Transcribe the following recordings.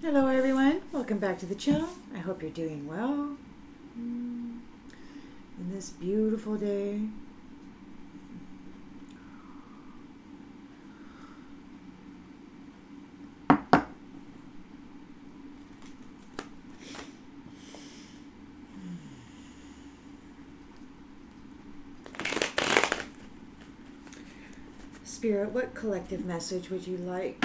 Hello everyone, welcome back to the channel. I hope you're doing well in this beautiful day. Spirit, what collective message would you like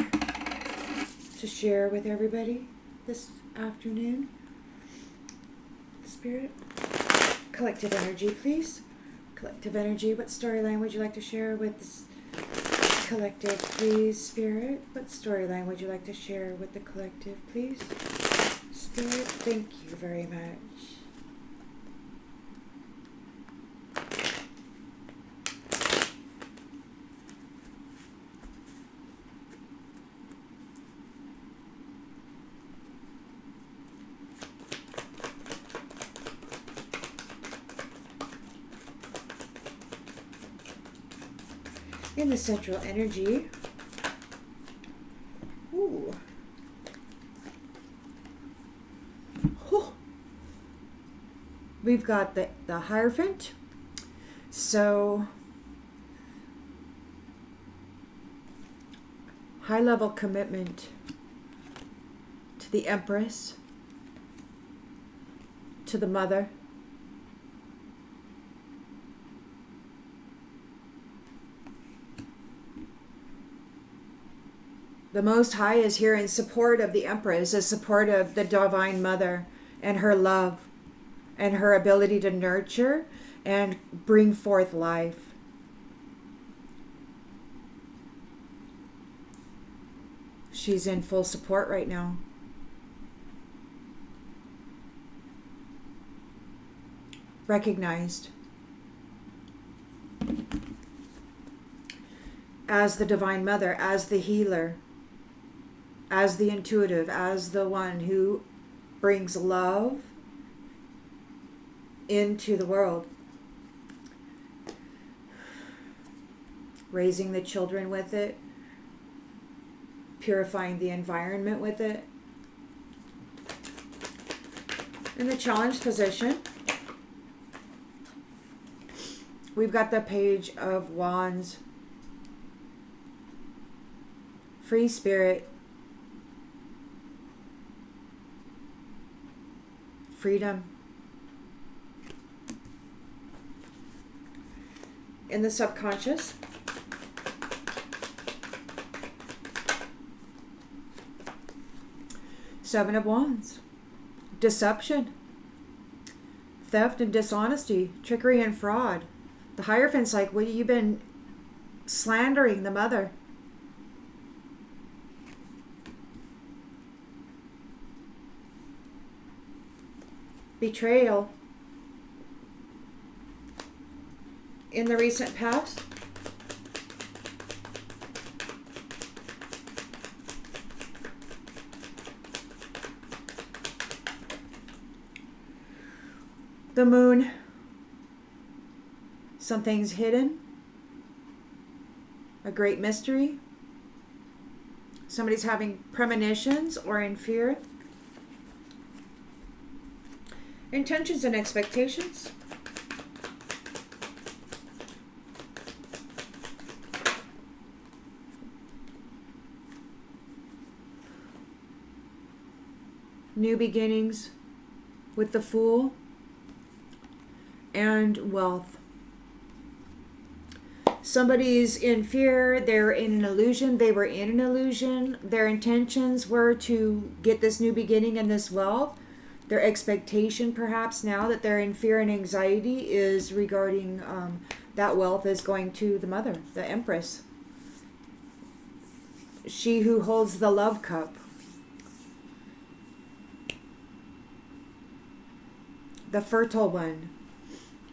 to share with everybody this afternoon? Spirit, collective energy, please. Collective energy, what storyline would you like to share with this collective, please? Spirit, what storyline would you like to share with the collective, please? Spirit, thank you very much. In the central energy, ooh, oh. We've got the Hierophant. So high level commitment to the Empress, to the Mother, the Most High is here in support of the Empress, in support of the Divine Mother and her love and her ability to nurture and bring forth life. She's in full support right now. Recognized as the Divine Mother, as the healer, as the intuitive, as the one who brings love into the world. Raising the children with it, purifying the environment with it. In the challenged position, we've got the Page of Wands. Free spirit, freedom. In the subconscious, Seven of Wands, deception, theft and dishonesty, trickery and fraud. The Hierophant's like, well, you've been slandering the Mother. Betrayal. In the recent past, the Moon. Something's hidden. A great mystery. Somebody's having premonitions or in fear. Intentions and expectations. New beginnings with the Fool and wealth. Somebody's in fear, they're in an illusion, they were in an illusion. Their intentions were to get this new beginning and this wealth. Their expectation perhaps now that they're in fear and anxiety is regarding that wealth is going to the Mother, the Empress. She who holds the love cup. The fertile one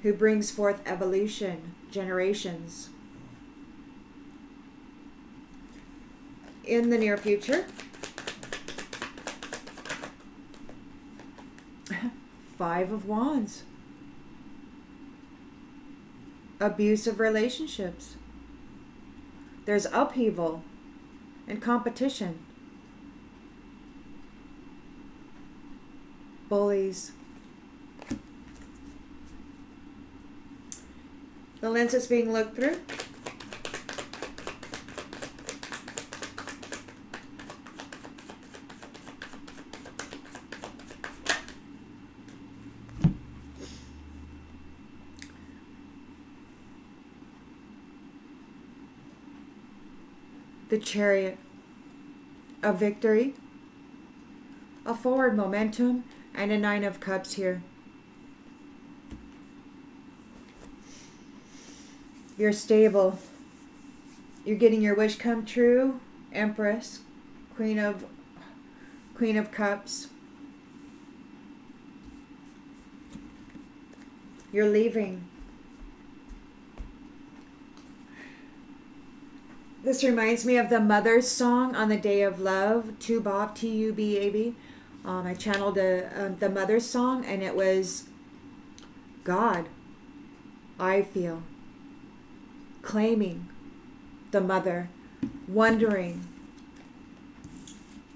who brings forth evolution, generations. In the near future, Five of Wands. Abusive relationships. There's upheaval and competition. bullies. The lens is being looked through. The Chariot, a victory, a forward momentum, and a 9 of Cups here. You're stable. You're getting your wish come true. Empress, Queen of Cups. You're leaving. This reminds me of the Mother's song on the Day of Love, Tubab, T-U-B-A-B. I channeled the Mother's song, and it was, God, I feel, claiming the mother, wondering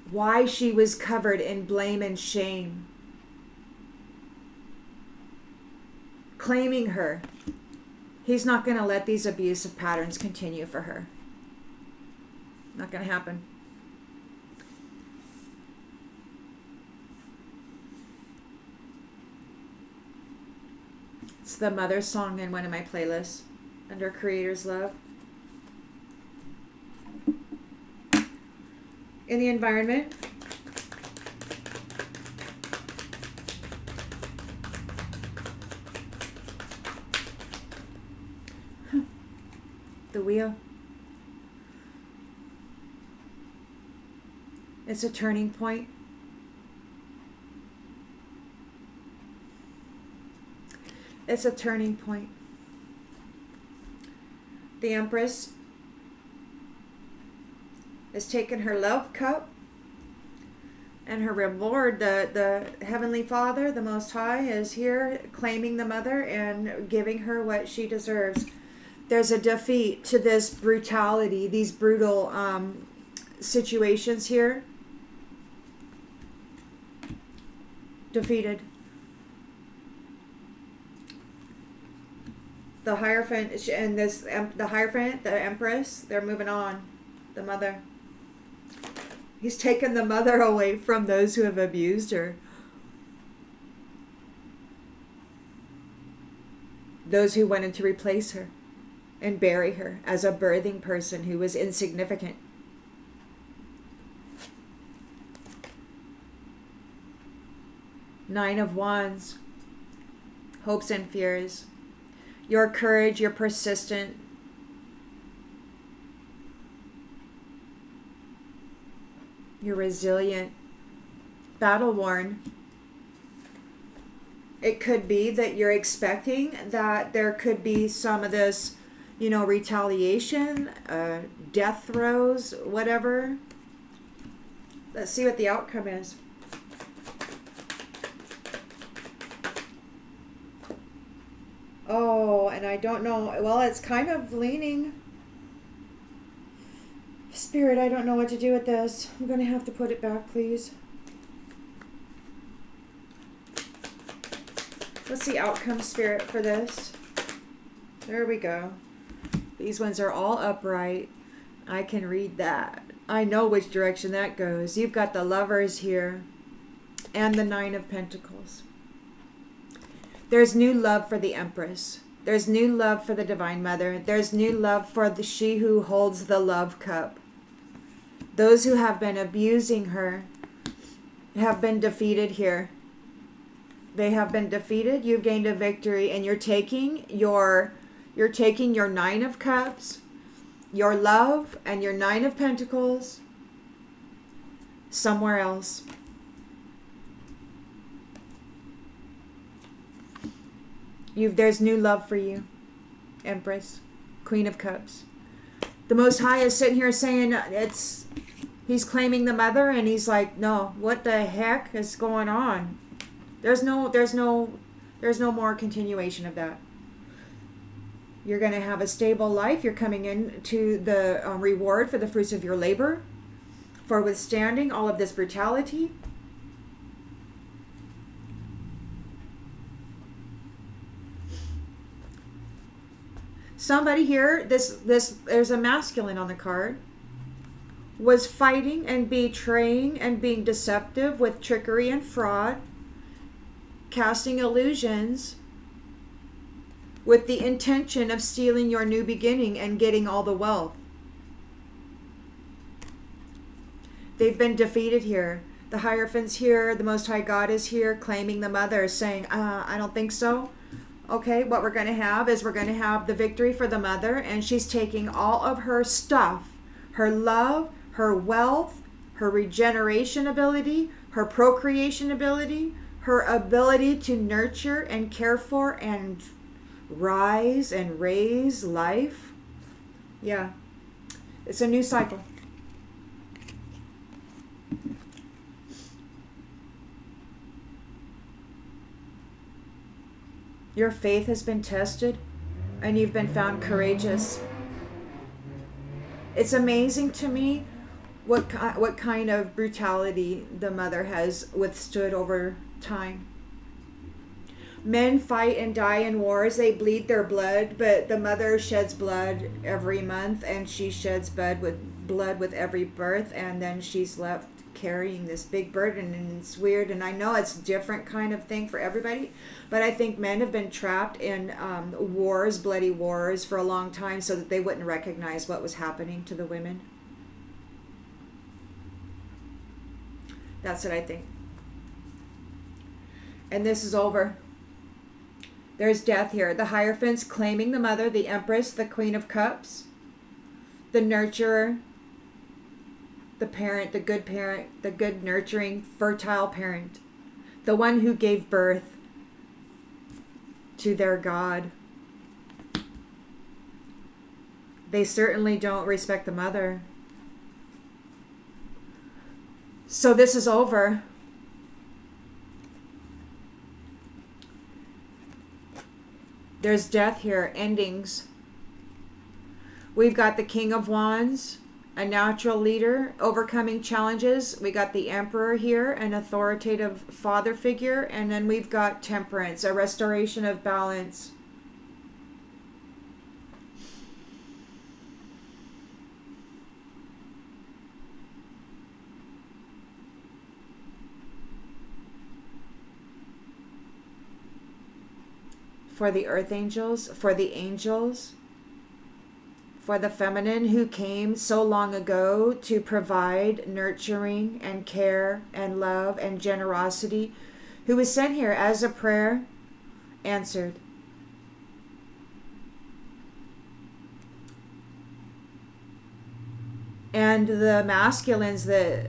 why she was covered in blame and shame, claiming her. He's not going to let these abusive patterns continue for her. Not going to happen. It's the Mother's song in one of my playlists under Creator's Love. In the environment, the wheel. It's a turning point. It's a turning point. The Empress has taken her love cup, and her reward, the Heavenly Father, the Most High, is here claiming the mother and giving her what she deserves. There's a defeat to this brutality, these brutal situations here. Defeated. The Hierophant and the Hierophant, the Empress, they're moving on. The mother. He's taken the mother away from those who have abused her. Those who wanted to replace her and bury her as a birthing person who was insignificant. Nine of Wands. Hopes and fears. Your courage, you're persistent. You're resilient. Battle worn. It could be that you're expecting that there could be some of this, retaliation, death throes, whatever. Let's see what the outcome is. Oh, and I don't know. Well, it's kind of leaning. Spirit, I don't know what to do with this. I'm going to have to put it back, please. What's the outcome, Spirit, for this? There we go. These ones are all upright. I can read that. I know which direction that goes. You've got the Lovers here and the Nine of Pentacles. There's new love for the Empress. There's new love for the Divine Mother. There's new love for the she who holds the love cup. Those who have been abusing her have been defeated here. They have been defeated. You've gained a victory, and you're taking your Nine of Cups, your love, and your Nine of Pentacles somewhere else. There's new love for you, Empress, Queen of Cups. The Most High is sitting here saying he's claiming the mother, and he's like, no, what the heck is going on? There's no more continuation of that. You're going to have a stable life. You're coming into the reward for the fruits of your labor, for withstanding all of this brutality. somebody here, this there's a masculine on the card, was fighting and betraying and being deceptive with trickery and fraud, casting illusions with the intention of stealing your new beginning and getting all the wealth. They've been defeated here. The Hierophant's here, the Most High God is here, claiming the mother, saying, I don't think so. Okay, what we're going to have is we're going to have the victory for the mother, and she's taking all of her stuff, her love, her wealth, her regeneration ability, her procreation ability, her ability to nurture and care for and rise and raise life. Yeah, it's a new cycle. Your faith has been tested and you've been found courageous. It's amazing to me what kind of brutality the mother has withstood over time. Men fight and die in wars. They bleed their blood, but the mother sheds blood every month, and she sheds blood with every birth, and then she's left carrying this big burden, and it's weird. And I know it's a different kind of thing for everybody, but I think men have been trapped in wars, bloody wars, for a long time, so that they wouldn't recognize what was happening to the women. That's what I think. And this is over. There's death here. The Hierophants claiming the mother, the Empress, the Queen of Cups, the nurturer, the parent, the good nurturing, fertile parent, the one who gave birth to their God. They certainly don't respect the mother. So this is over. There's death here, endings. We've got the King of Wands, a natural leader, overcoming challenges. We got the Emperor here, an authoritative father figure. And then we've got Temperance, a restoration of balance. For the earth angels, for the angels, for the feminine who came so long ago to provide nurturing and care and love and generosity, who was sent here as a prayer answered. And the masculines, they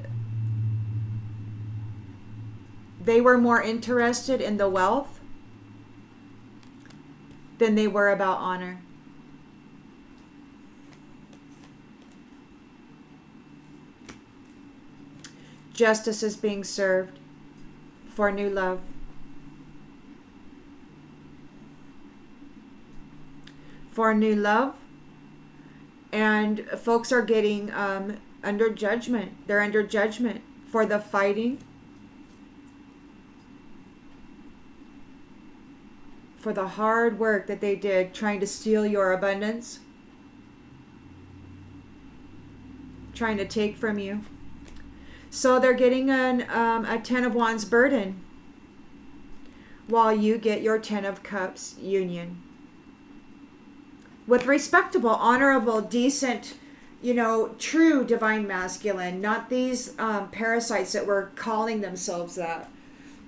were more interested in the wealth than they were about honor. Justice is being served for new love. For new love. And folks are getting under judgment. They're under judgment for the fighting, for the hard work that they did trying to steal your abundance, trying to take from you. So they're getting a Ten of Wands burden while you get your Ten of Cups union. With respectable, honorable, decent, true divine masculine, not these parasites that were calling themselves that,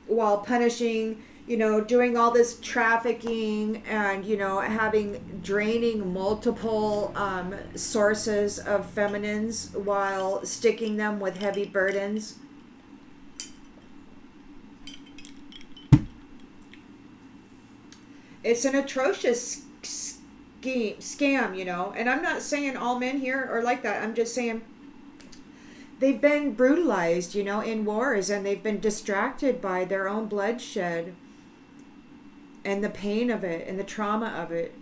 while punishing, doing all this trafficking and, draining multiple sources of feminines while sticking them with heavy burdens. It's an atrocious scam, and I'm not saying all men here are like that. I'm just saying they've been brutalized, in wars, and they've been distracted by their own bloodshed and the pain of it and the trauma of it.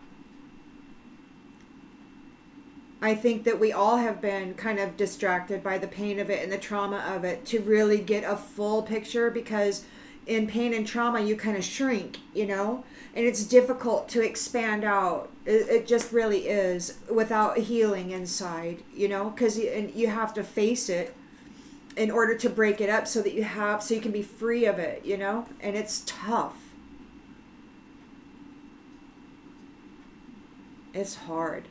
I think that we all have been kind of distracted by the pain of it and the trauma of it to really get a full picture, because in pain and trauma, you kind of shrink, you know, and it's difficult to expand out. It just really is, without healing inside, you know, because you have to face it in order to break it up, so that so you can be free of it, you know, and it's tough. It's hard.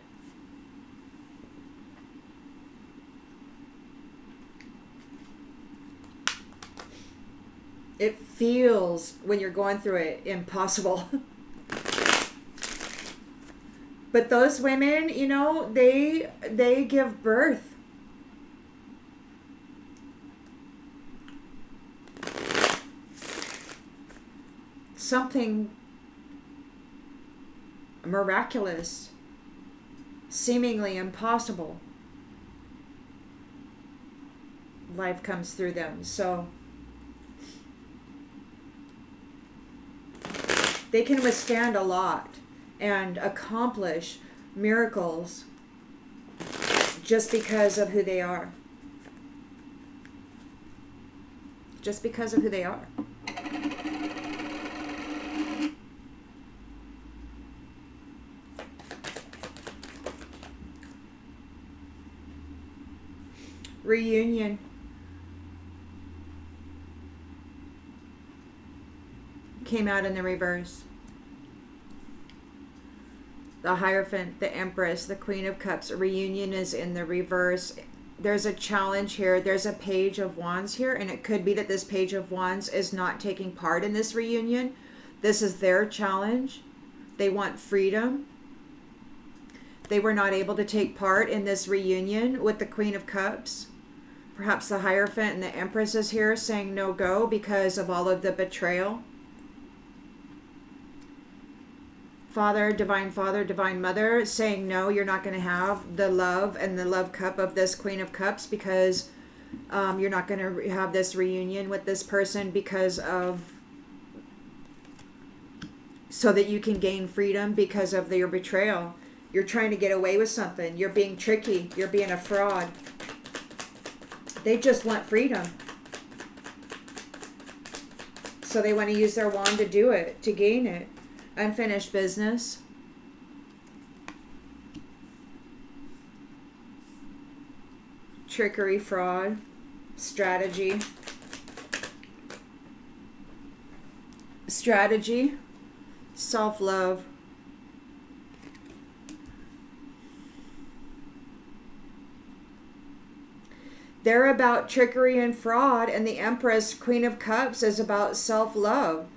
It feels, when you're going through it, impossible. But those women, you know, they give birth. Something miraculous, seemingly impossible. Life comes through them. So they can withstand a lot and accomplish miracles just because of who they are. Just because of who they are. Reunion. Came out in the reverse. The Hierophant, the Empress, the Queen of Cups. A reunion is in the reverse. There's a challenge here. There's a Page of Wands here, and it could be that this Page of Wands is not taking part in this reunion. This is their challenge. They want freedom. They were not able to take part in this reunion with the Queen of Cups. Perhaps the Hierophant and the Empress is here saying no go because of all of the betrayal. Father, Divine Mother saying no, you're not going to have the love and the love cup of this Queen of Cups because you're not going to have this reunion with this person because of, so that you can gain freedom because of your betrayal. You're trying to get away with something. You're being tricky. You're being a fraud. They just want freedom. So they want to use their wand to do it, to gain it. Unfinished business. Trickery, fraud, strategy. Strategy, self-love. They're about trickery and fraud, and the Empress, Queen of Cups, is about self-love.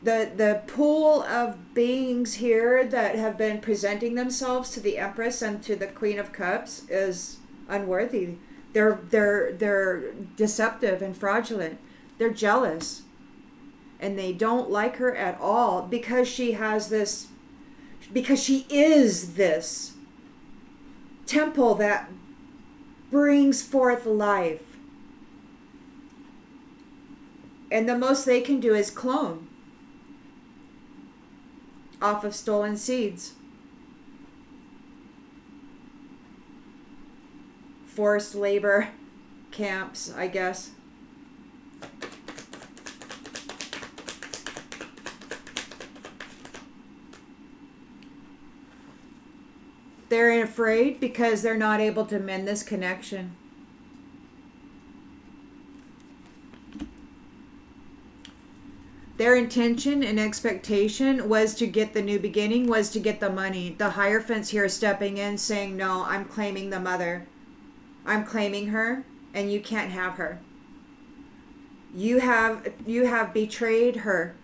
The pool of beings here that have been presenting themselves to the Empress and to the Queen of Cups is unworthy. They're deceptive and fraudulent. They're jealous. And they don't like her at all because she has this, because she is this temple that brings forth life. And the most they can do is clone off of stolen seeds. Forced labor camps, I guess. They're afraid because they're not able to mend this connection. Their intention and expectation was to get the new beginning, was to get the money. The Hierophant's here stepping in saying, no, I'm claiming the mother. I'm claiming her, and you can't have her. You have betrayed her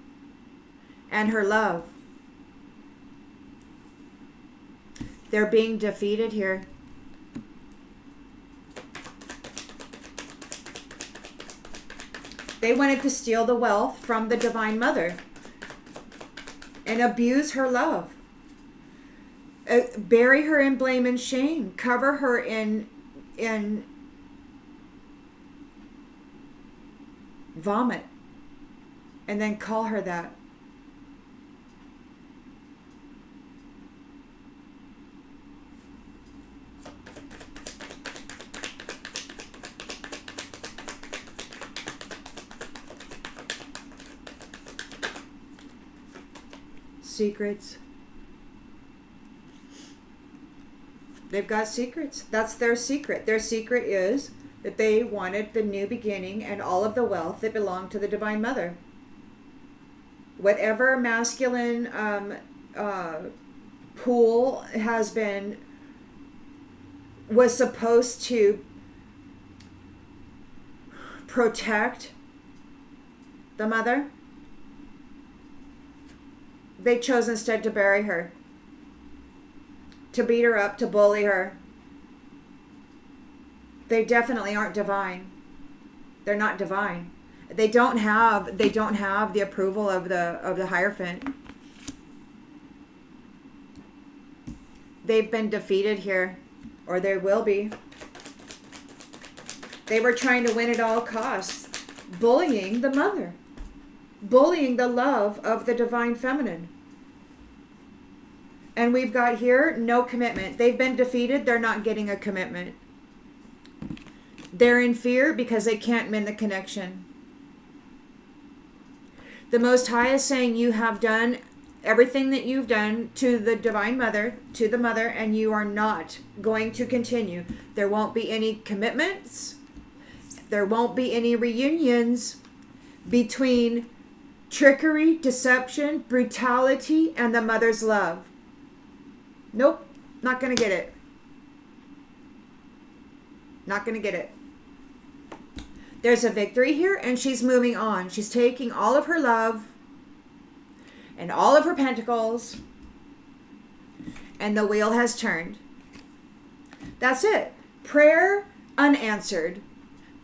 and her love. They're being defeated here. They wanted to steal the wealth from the Divine Mother and abuse her love. Bury her in blame and shame. Cover her in vomit. And then call her that. Secrets. They've got secrets. That's their secret. Their secret is that they wanted the new beginning and all of the wealth that belonged to the Divine Mother. Whatever masculine pool was supposed to protect the mother, they chose instead to bury her, to beat her up, to bully her. They definitely aren't divine. They're not divine. They don't have the approval of the Hierophant. They've been defeated here, or they will be. They were trying to win at all costs, bullying the mother, bullying the love of the divine feminine. And we've got here no commitment. They've been defeated. They're not getting a commitment. They're in fear because they can't mend the connection. The Most High is saying you have done everything that you've done to the Divine Mother, to the mother, and you are not going to continue. There won't be any commitments. There won't be any reunions between trickery, deception, brutality, and the mother's love. Nope, not going to get it. Not going to get it. There's a victory here, and she's moving on. She's taking all of her love and all of her pentacles, and the wheel has turned. That's it. Prayer unanswered.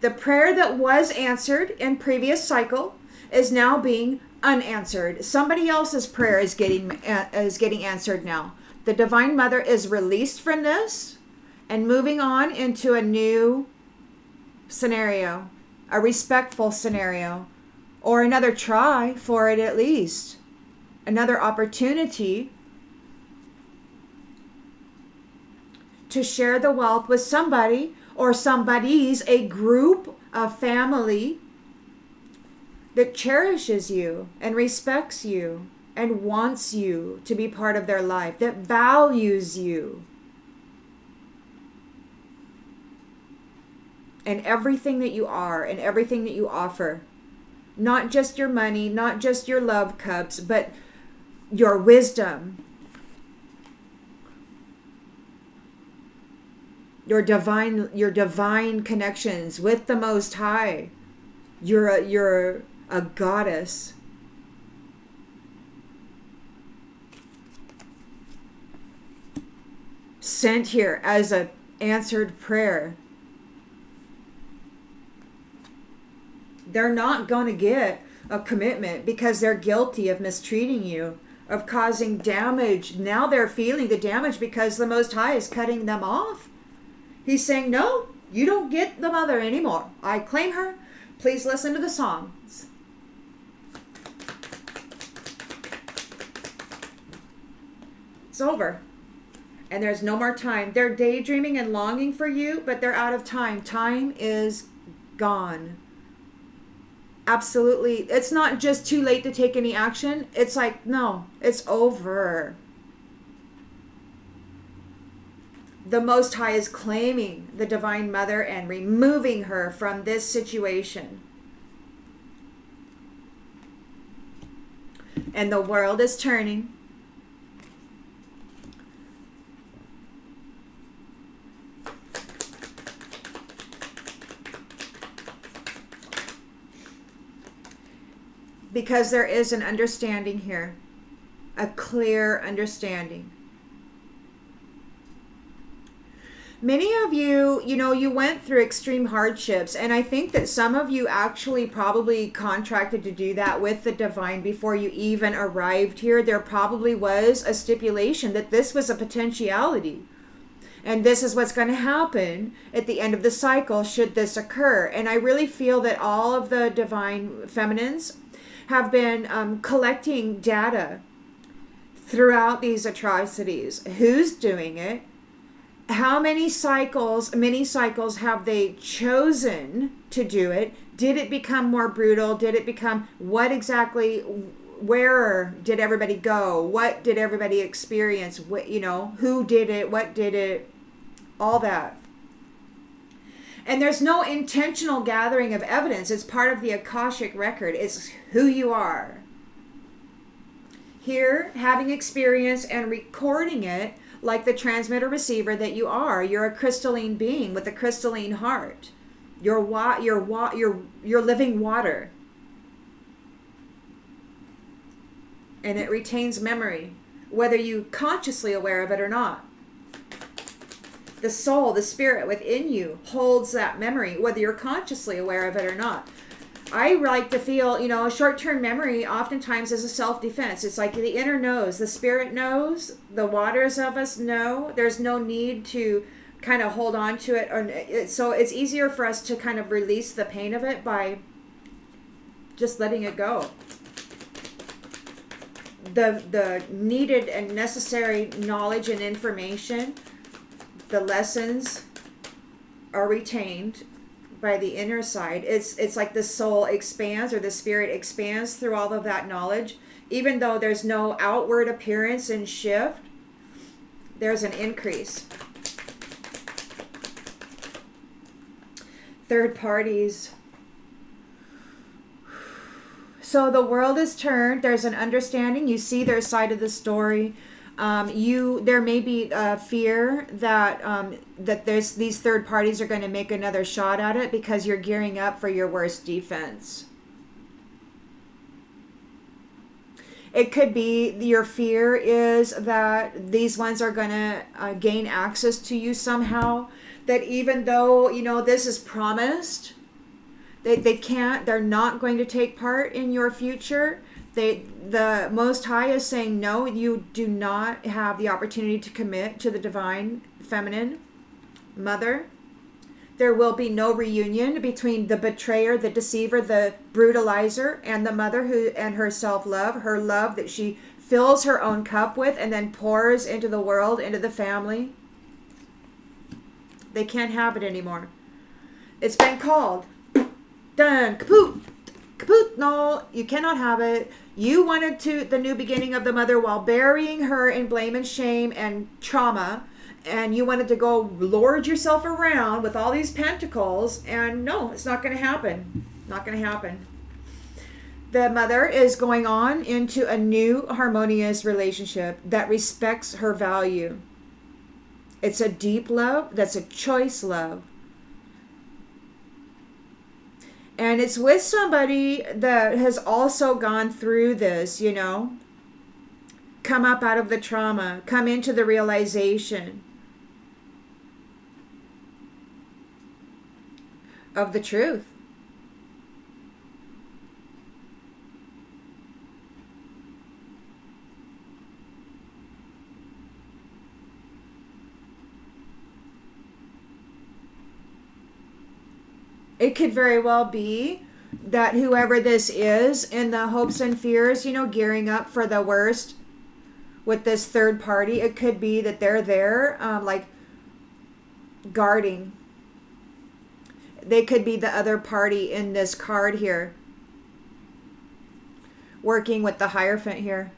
The prayer that was answered in previous cycle is now being unanswered. Somebody else's prayer is getting answered now. The Divine Mother is released from this and moving on into a new scenario, a respectful scenario, or another try for it at least. Another opportunity to share the wealth with somebody or somebody's, a group, a family that cherishes you and respects you and wants you to be part of their life, that values you. And everything that you are and everything that you offer. Not just your money, not just your love cups, but your wisdom, your divine connections with the Most High. You're a goddess. Sent here as an answered prayer. They're not going to get a commitment because they're guilty of mistreating you, of causing damage. Now they're feeling the damage because the Most High is cutting them off. He's saying, no, you don't get the mother anymore. I claim her. Please listen to the songs. It's over. And there's no more time. They're daydreaming and longing for you, but they're out of time. Time is gone. Absolutely. It's not just too late to take any action. It's like, no, it's over. The Most High is claiming the Divine Mother and removing her from this situation. And the world is turning. Because there is an understanding here, a clear understanding. Many of you, you went through extreme hardships, and I think that some of you actually probably contracted to do that with the divine before you even arrived here. There probably was a stipulation that this was a potentiality. And this is what's going to happen at the end of the cycle should this occur. And I really feel that all of the divine feminines have been collecting data throughout these atrocities. Who's doing it? How many cycles have they chosen to do it? Did it become more brutal? Did it become, what exactly where did everybody go? What did everybody experience? What, who did it? What did it? All that. And there's no intentional gathering of evidence. It's part of the Akashic record. It's who you are. Here, having experience and recording it like the transmitter receiver that you are. You're a crystalline being with a crystalline heart. You're living water. And it retains memory, whether you're consciously aware of it or not. The soul, the spirit within you holds that memory, whether you're consciously aware of it or not. I like to feel, short-term memory oftentimes is a self-defense. It's like the inner knows, the spirit knows, the waters of us know. There's no need to kind of hold on to it. So it's easier for us to kind of release the pain of it by just letting it go. The needed and necessary knowledge and information, the lessons are retained by the inner side. It's like the soul expands, or the spirit expands through all of that knowledge. Even though there's no outward appearance and shift, there's an increase. Third parties. So the world is turned. There's an understanding. You see their side of the story. There may be fear that there's these third parties are going to make another shot at it because you're gearing up for your worst defense. It could be your fear is that these ones are going to gain access to you somehow. That even though, this is promised, they're not going to take part in your future. The Most High is saying, no, you do not have the opportunity to commit to the divine feminine mother. There will be no reunion between the betrayer, the deceiver, the brutalizer, and the mother and her self-love, her love that she fills her own cup with and then pours into the world, into the family. They can't have it anymore. It's been called. Done. Kaput. Kaput. No, you cannot have it. You wanted the new beginning of the mother while burying her in blame and shame and trauma. And you wanted to go lord yourself around with all these pentacles. And no, it's not going to happen. Not going to happen. The mother is going on into a new harmonious relationship that respects her value. It's a deep love. That's a choice love. And it's with somebody that has also gone through this, come up out of the trauma, come into the realization of the truth. It could very well be that whoever this is, in the hopes and fears, gearing up for the worst with this third party, it could be that they're there, like guarding. They could be the other party in this card here, working with the Hierophant here.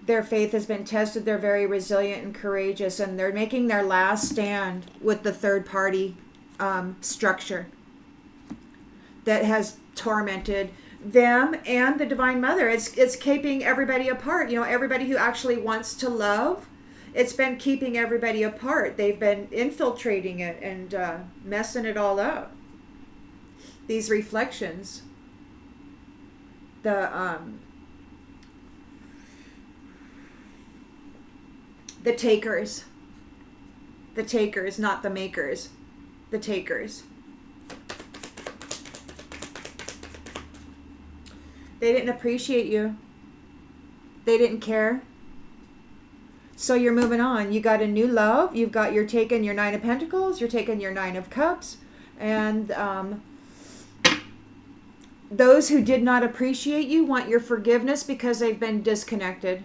Their faith has been tested. They're very resilient and courageous, and they're making their last stand with the third party structure that has tormented them and the Divine Mother. It's keeping everybody apart. Everybody who actually wants to love, it's been keeping everybody apart. They've been infiltrating it and messing it all up. These reflections. The takers. The takers, not the makers. The takers. They didn't appreciate you. They didn't care. So you're moving on. You got a new love. You're taking your Nine of Pentacles. You're taking your Nine of Cups. And those who did not appreciate you want your forgiveness because they've been disconnected.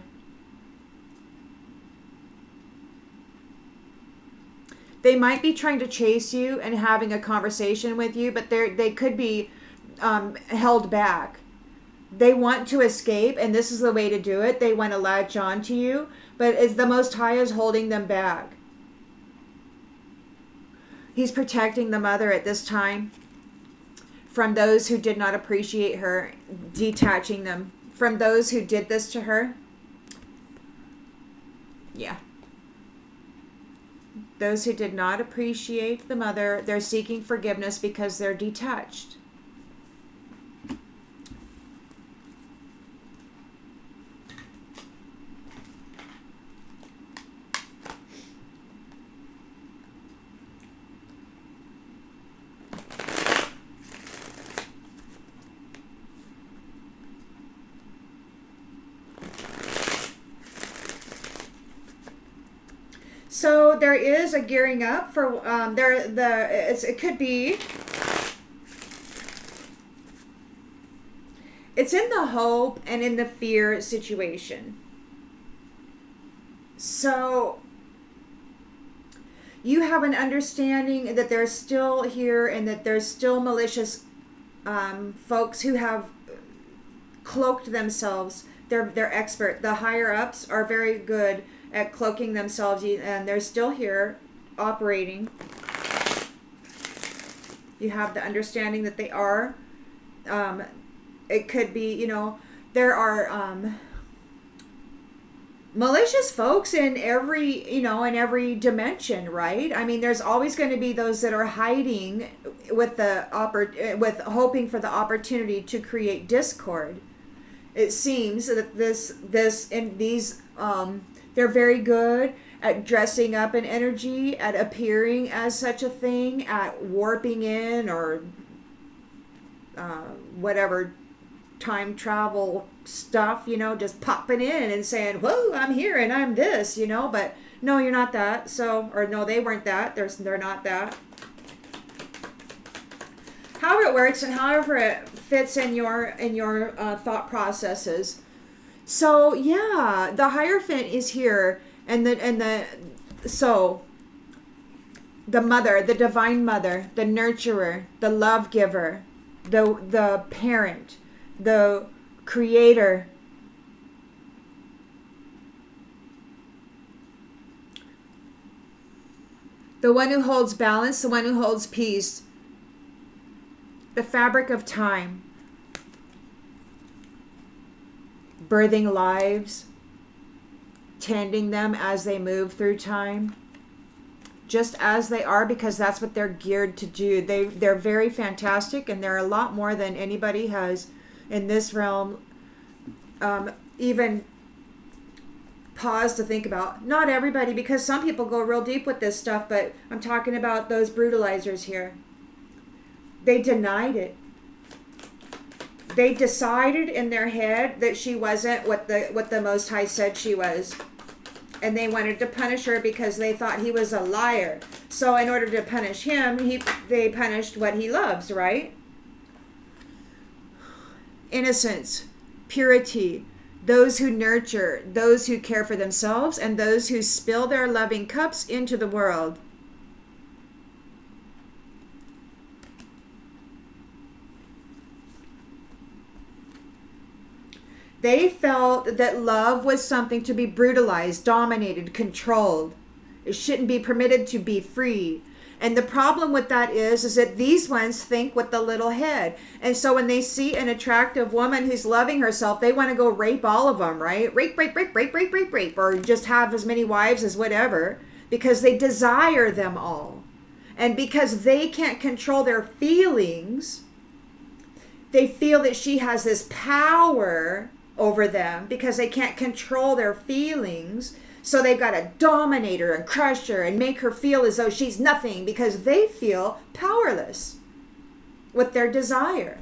They might be trying to chase you and having a conversation with you, but they could be held back. They want to escape, and this is the way to do it. They want to latch on to you, but it's the Most High is holding them back. He's protecting the mother at this time from those who did not appreciate her, detaching them from those who did this to her. Yeah. Those who did not appreciate the mother, they're seeking forgiveness because they're detached. So there is a gearing up for it could be, it's in the hope and in the fear situation. So you have an understanding that they're still here and that there's still malicious folks who have cloaked themselves. They're expert. The higher ups are very good at cloaking themselves, and they're still here operating. You have the understanding that they are. It could be, there are malicious folks in every dimension, right? I mean, there's always going to be those that are hiding with with hoping for the opportunity to create discord. It seems that they're very good at dressing up an energy, at appearing as such a thing, at warping in or whatever time travel stuff, just popping in and saying, whoa, I'm here and I'm this, but no, you're not that. So, or no, they weren't that. They're not that. However it works and however it fits in your thought processes. So yeah, the Hierophant is here, and the mother, the divine mother, the nurturer, the love giver, the parent, the creator, the one who holds balance, the one who holds peace, the fabric of time, birthing lives, tending them as they move through time, just as they are, because that's what they're geared to do. They're very fantastic, and they're a lot more than anybody has in this realm even paused to think about. Not everybody, because some people go real deep with this stuff, but I'm talking about those brutalizers here. They denied it. They decided in their head that she wasn't what the Most High said she was. And they wanted to punish her because they thought he was a liar. So in order to punish him, they punished what he loves, right? Innocence, purity, those who nurture, those who care for themselves, and those who spill their loving cups into the world. They felt that love was something to be brutalized, dominated, controlled. It shouldn't be permitted to be free. And the problem with that is that these ones think with the little head. And so when they see an attractive woman who's loving herself, they want to go rape all of them, right? Rape, rape, rape, rape, rape, rape, rape. Or just have as many wives as whatever. Because they desire them all. And because they can't control their feelings, they feel that she has this power over them because they can't control their feelings. So they've got to dominate her and crush her and make her feel as though she's nothing because they feel powerless with their desire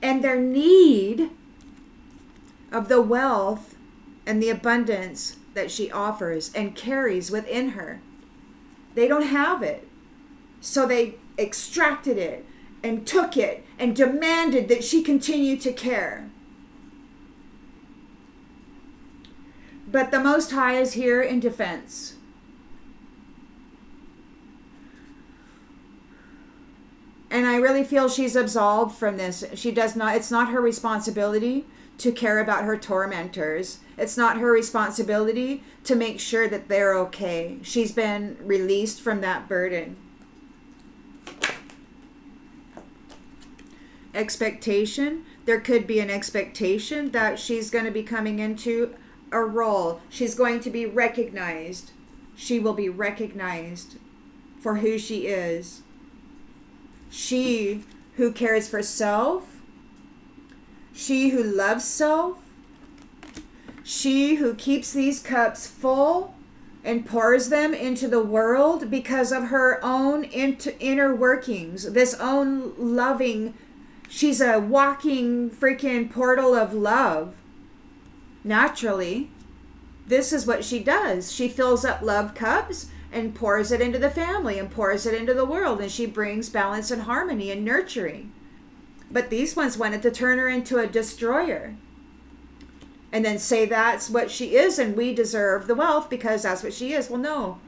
and their need of the wealth and the abundance that she offers and carries within her. They don't have it. So they extracted it and took it and demanded that she continue to care. But the Most High is here in defense. And I really feel she's absolved from this. She does not, it's not her responsibility to care about her tormentors. It's not her responsibility to make sure that they're okay. She's been released from that burden. Expectation. There could be an expectation that she's going to be coming into a role. She's going to be recognized. She will be recognized for who she is. She who cares for self. She who loves self. She who keeps these cups full and pours them into the world because of her own inner workings. This own loving. She's a walking freaking portal of love. Naturally, this is what she does. She fills up love cups and pours it into the family and pours it into the world. And she brings balance and harmony and nurturing. But these ones wanted to turn her into a destroyer. And then say that's what she is and we deserve the wealth because that's what she is. Well, no.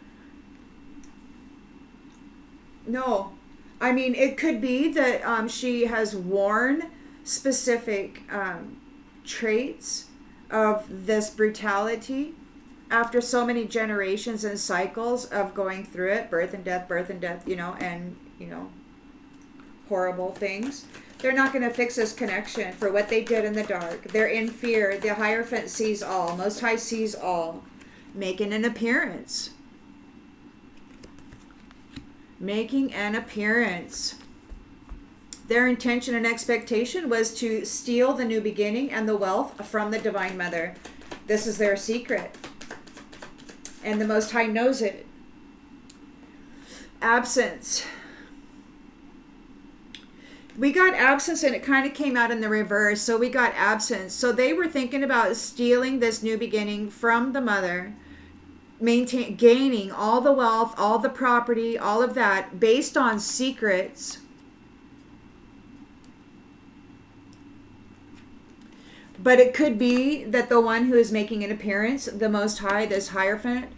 No. I mean, it could be that she has worn specific traits of this brutality after so many generations and cycles of going through it, birth and death, and, horrible things. They're not going to fix this connection for what they did in the dark. They're in fear. The Hierophant sees all. Most High sees all. Making an appearance. Making an appearance. Their intention and expectation was to steal the new beginning and the wealth from the Divine Mother. This is their secret. And the Most High knows it. Absence. We got absence and it kind of came out in the reverse. So we got absence. So they were thinking about stealing this new beginning from the mother. Gaining all the wealth, all the property, all of that based on secrets. But it could be that the one who is making an appearance, the Most High, this Hierophant,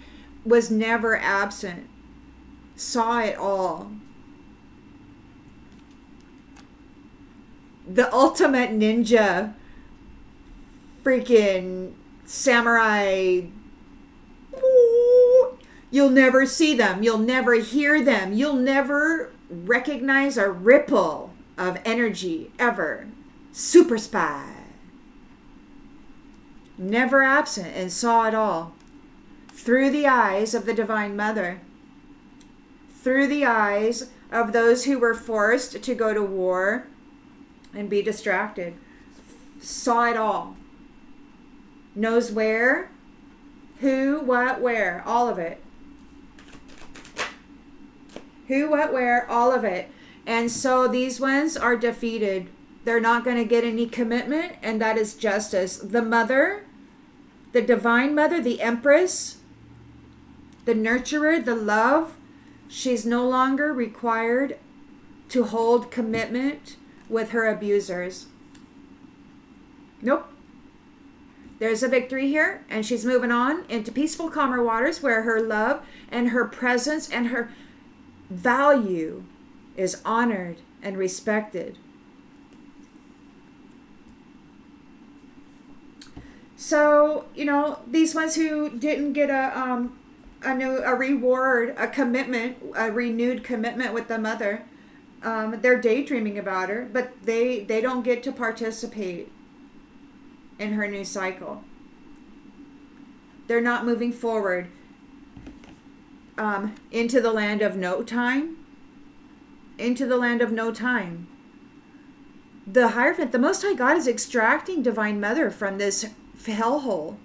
was never absent. Saw it all. The ultimate ninja. Freaking samurai. You'll never see them. You'll never hear them. You'll never recognize a ripple of energy ever. Super spy. Never absent and saw it all. Through the eyes of the Divine Mother. Through the eyes of those who were forced to go to war and be distracted. Saw it all. Knows where, who, what, where. All of it. Who, what, where. All of it. And so these ones are defeated. They're not going to get any commitment, and that is justice. The mother, the Divine Mother, the Empress, the nurturer, the love, she's no longer required to hold commitment with her abusers. Nope. There's a victory here, and she's moving on into peaceful, calmer waters where her love and her presence and her value is honored and respected. So, these ones who didn't get a reward, a commitment, a renewed commitment with the mother, they're daydreaming about her, but they don't get to participate in her new cycle. They're not moving forward into the land of no time. Into the land of no time. The Hierophant, the Most High God, is extracting Divine Mother from this hellhole.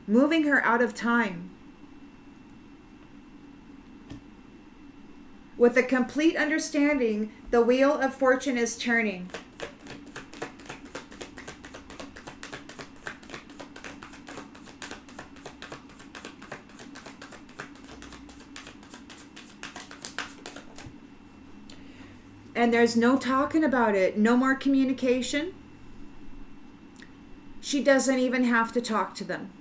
Moving her out of time. With a complete understanding, the wheel of fortune is turning. And there's no talking about it. No more communication. She doesn't even have to talk to them.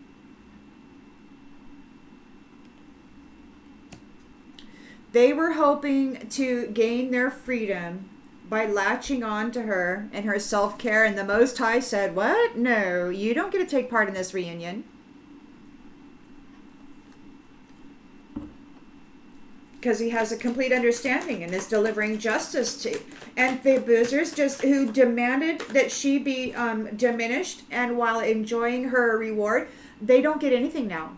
They were hoping to gain their freedom by latching on to her and her self-care, and the Most High said, what? No, you don't get to take part in this reunion. Because he has a complete understanding and is delivering justice to. And the abusers who demanded that she be diminished, and while enjoying her reward, they don't get anything now.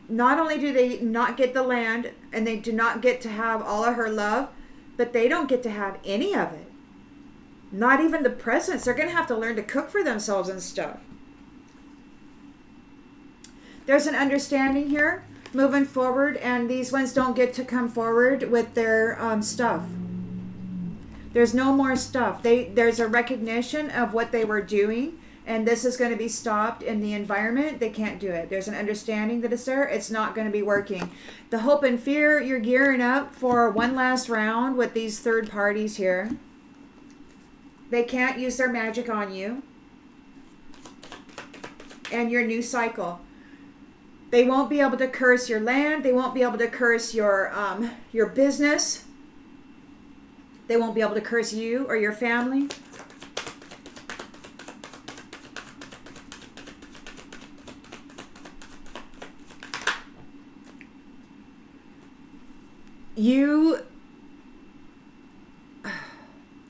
Not only do they not get the land, and they do not get to have all of her love, but they don't get to have any of it. Not even the presents. They're going to have to learn to cook for themselves and stuff. There's an understanding here moving forward, and these ones don't get to come forward with their stuff. There's no more stuff. There's a recognition of what they were doing, and this is going to be stopped in the environment. They can't do it. There's an understanding that it's there. It's not going to be working. The hope and fear, you're gearing up for one last round with these third parties here. They can't use their magic on you. And your new cycle. They won't be able to curse your land. They won't be able to curse your business. They won't be able to curse you or your family. You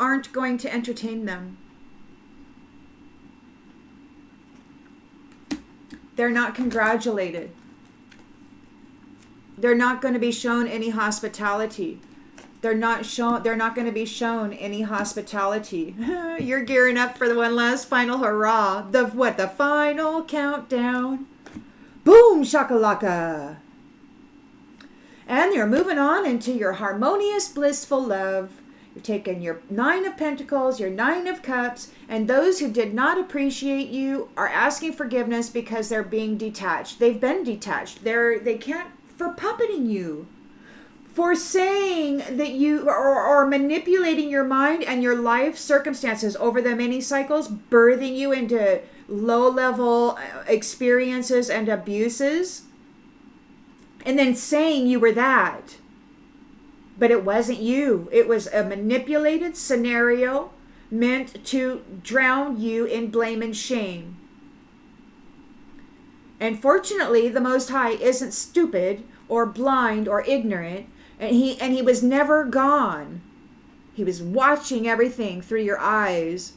aren't going to entertain them. They're not congratulated. They're not going to be shown any hospitality. They're not going to be shown any hospitality. You're gearing up for the one last final hurrah. The final countdown. Boom shakalaka. And you're moving on into your harmonious, blissful love. You're taking your 9 of Pentacles, your 9 of Cups, and those who did not appreciate you are asking forgiveness because they're being detached. They've been detached. They can't, for puppeting you, for saying that you are manipulating your mind and your life circumstances over the many cycles, birthing you into low-level experiences and abuses, and then saying you were that. But it wasn't you. It was a manipulated scenario meant to drown you in blame and shame. And fortunately, the Most High isn't stupid or blind or ignorant, and he was never gone. He was watching everything through your eyes,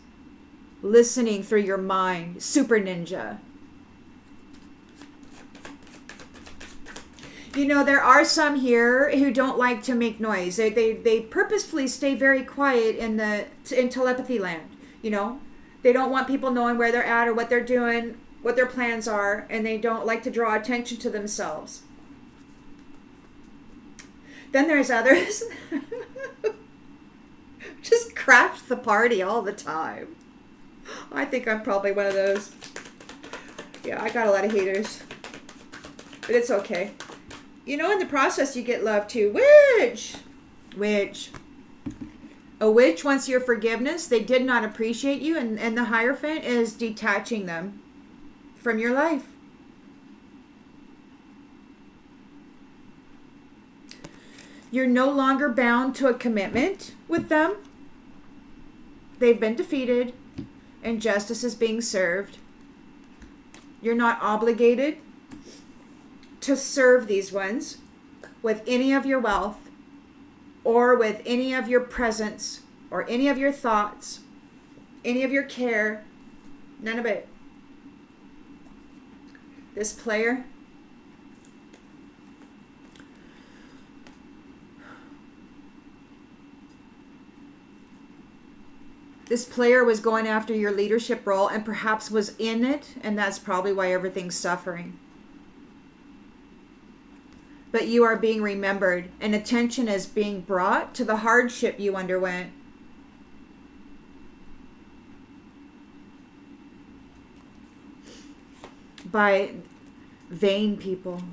listening through your mind. Super ninja. You know, there are some here who don't like to make noise. They purposefully stay very quiet in telepathy land. You know, they don't want people knowing where they're at or what they're doing, what their plans are, and they don't like to draw attention to themselves. Then there's others just crash the party all the time. I think I'm probably one of those. Yeah, I got a lot of haters, but it's okay. You know, in the process, you get love too. Witch. A witch wants your forgiveness. They did not appreciate you, and the Hierophant is detaching them from your life. You're no longer bound to a commitment with them. They've been defeated, and justice is being served. You're not obligated to serve these ones with any of your wealth or with any of your presence or any of your thoughts, any of your care, none of it. This player, was going after your leadership role and perhaps was in it, and that's probably why everything's suffering. But you are being remembered, and attention is being brought to the hardship you underwent. By vain people.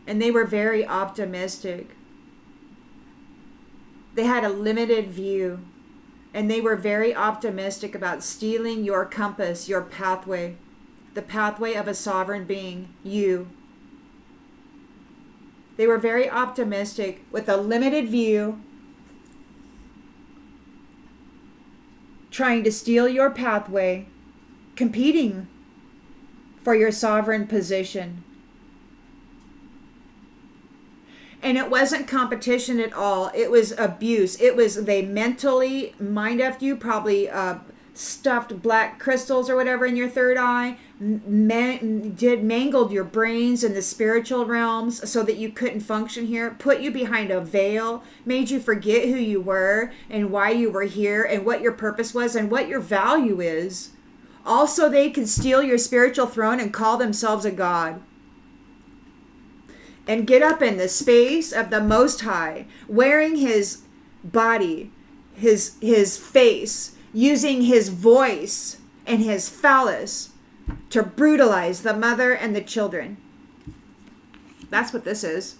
And they were very optimistic. They had a limited view, and they were very optimistic about stealing your compass, your pathway. The pathway of a sovereign being, you. They were very optimistic with a limited view, trying to steal your pathway, competing for your sovereign position. And it wasn't competition at all. It was abuse. It was, they mentally mind effed you, probably stuffed black crystals or whatever in your third eye, mangled your brains in the spiritual realms so that you couldn't function here, put you behind a veil, made you forget who you were and why you were here and what your purpose was and what your value is. Also, they can steal your spiritual throne and call themselves a god. And get up in the space of the Most High, wearing his body, his face, using his voice and his phallus to brutalize the mother and the children. That's what this is.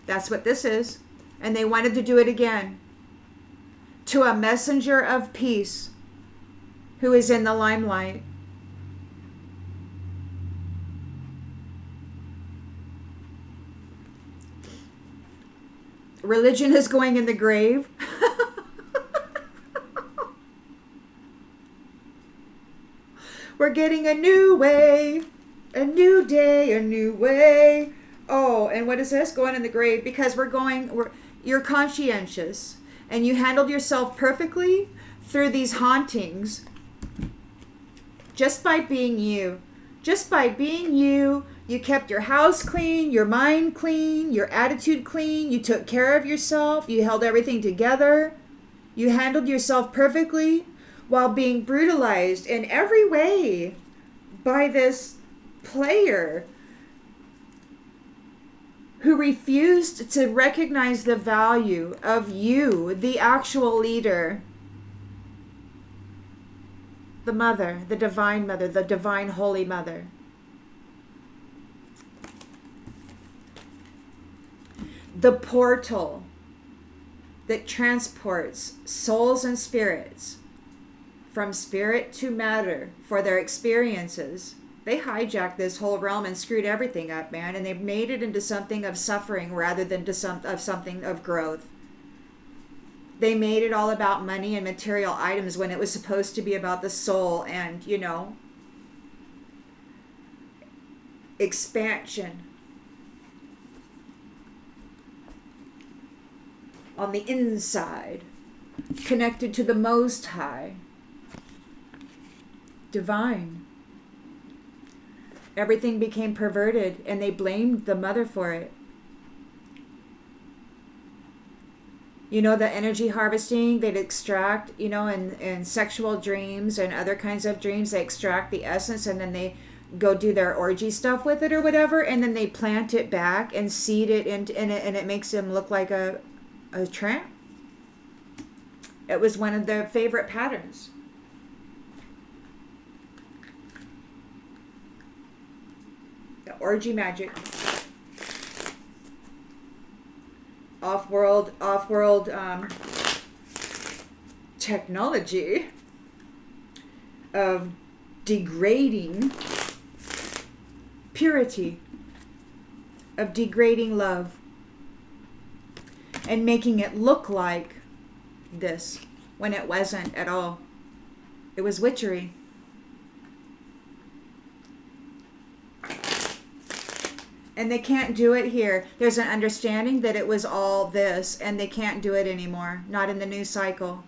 That's what this is. And they wanted to do it again. To a messenger of peace who is in the limelight. Religion is going in the grave. We're getting a new way, a new day, a new way. Oh, and what is this? Going in the grave, because you're conscientious and you handled yourself perfectly through these hauntings just by being you. Just by being you. You kept your house clean, your mind clean, your attitude clean. You took care of yourself. You held everything together. You handled yourself perfectly while being brutalized in every way by this player who refused to recognize the value of you, the actual leader, the mother, the divine mother, the divine holy mother. The portal that transports souls and spirits from spirit to matter for their experiences. They hijacked this whole realm and screwed everything up, man, and they made it into something of suffering rather than something of growth. They made it all about money and material items when it was supposed to be about the soul and, expansion on the inside, connected to the Most High, divine. Everything became perverted and they blamed the mother for it. The energy harvesting, they'd extract, in sexual dreams and other kinds of dreams, they extract the essence and then they go do their orgy stuff with it or whatever, and then they plant it back and seed it and it makes them look like a tramp. It was one of their favorite patterns. The orgy magic. Off-world technology of degrading purity, of degrading love, and making it look like this when it wasn't at all. It was witchery. And they can't do it here. There's an understanding that it was all this, and they can't do it anymore. Not in the new cycle.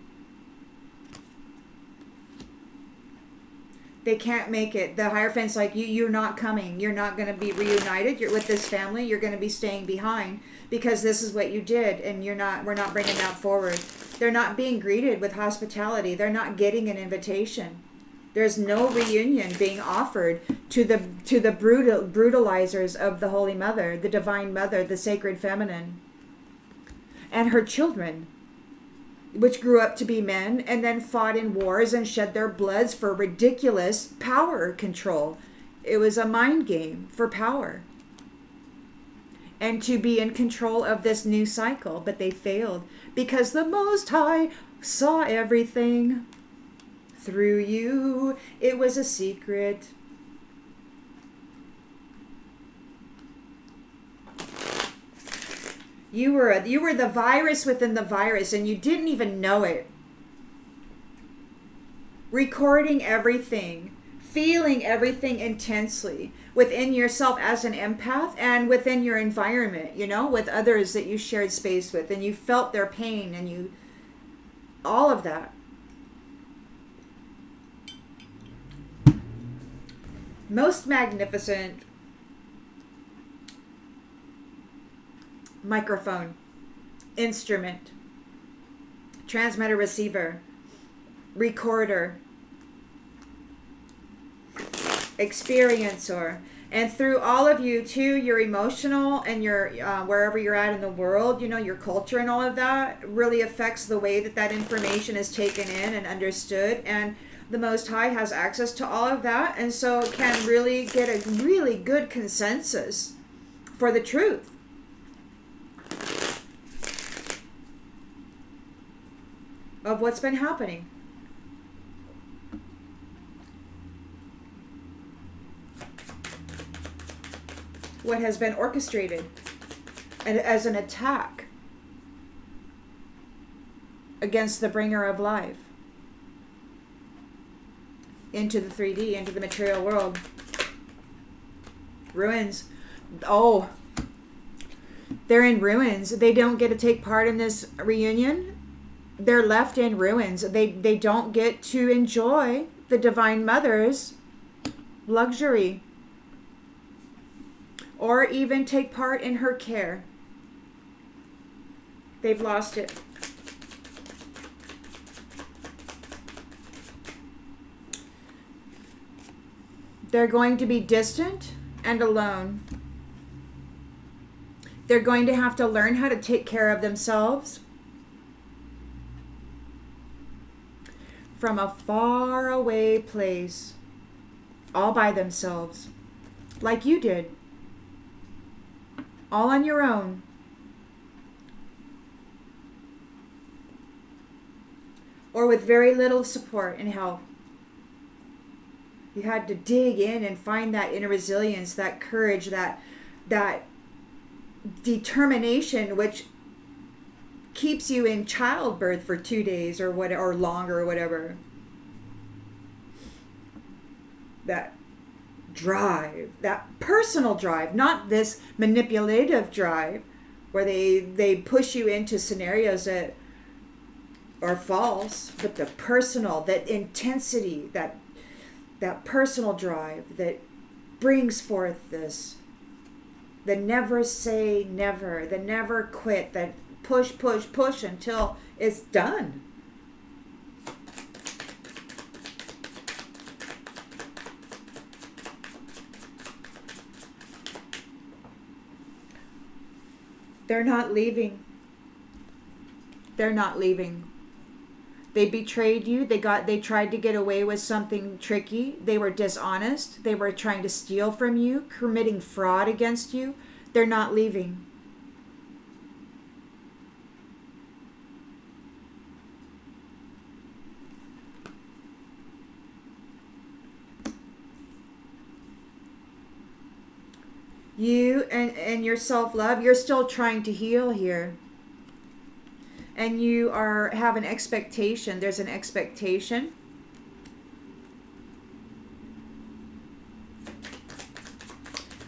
They can't make it. The Hierophant's like, you're not coming. You're not going to be reunited. You're with this family. You're going to be staying behind because this is what you did, and we're not bringing that forward. They're not being greeted with hospitality. They're not getting an invitation. There's no reunion being offered to the brutalizers of the Holy Mother, the Divine Mother, the Sacred Feminine, and her children, which grew up to be men and then fought in wars and shed their bloods for ridiculous power control. It was a mind game for power and to be in control of this new cycle, but they failed because the Most High saw everything. Through you, it was a secret. You were the virus within the virus, and you didn't even know it. Recording everything, feeling everything intensely within yourself as an empath and within your environment, with others that you shared space with, and you felt their pain, and all of that. Most magnificent microphone, instrument, transmitter, receiver, recorder, experiencer, and through all of you too, your emotional and your wherever you're at in the world, your culture and all of that really affects the way that information is taken in and understood, and the Most High has access to all of that, and so can really get a really good consensus for the truth. Of what's been happening. What has been orchestrated as an attack against the bringer of life into the 3D, into the material world. Ruins. Oh, they're in ruins. They don't get to take part in this reunion. They're left in ruins. They don't get to enjoy the Divine Mother's luxury or even take part in her care. They've lost it. They're going to be distant and alone. They're going to have to learn how to take care of themselves from a far away place, all by themselves, like you did, all on your own. Or with very little support and help. You had to dig in and find that inner resilience, that courage, that determination, which keeps you in childbirth for 2 days or longer or whatever. That drive, that personal drive, not this manipulative drive where they push you into scenarios that are false, but the personal, that intensity, that personal drive that brings forth this, the never say never, the never quit, that push until it's done. They're not leaving. They're not leaving. They betrayed you. They tried to get away with something tricky. They were dishonest. They were trying to steal from you, committing fraud against you. They're not leaving. You and your self-love, you're still trying to heal here. And you have an expectation. There's an expectation.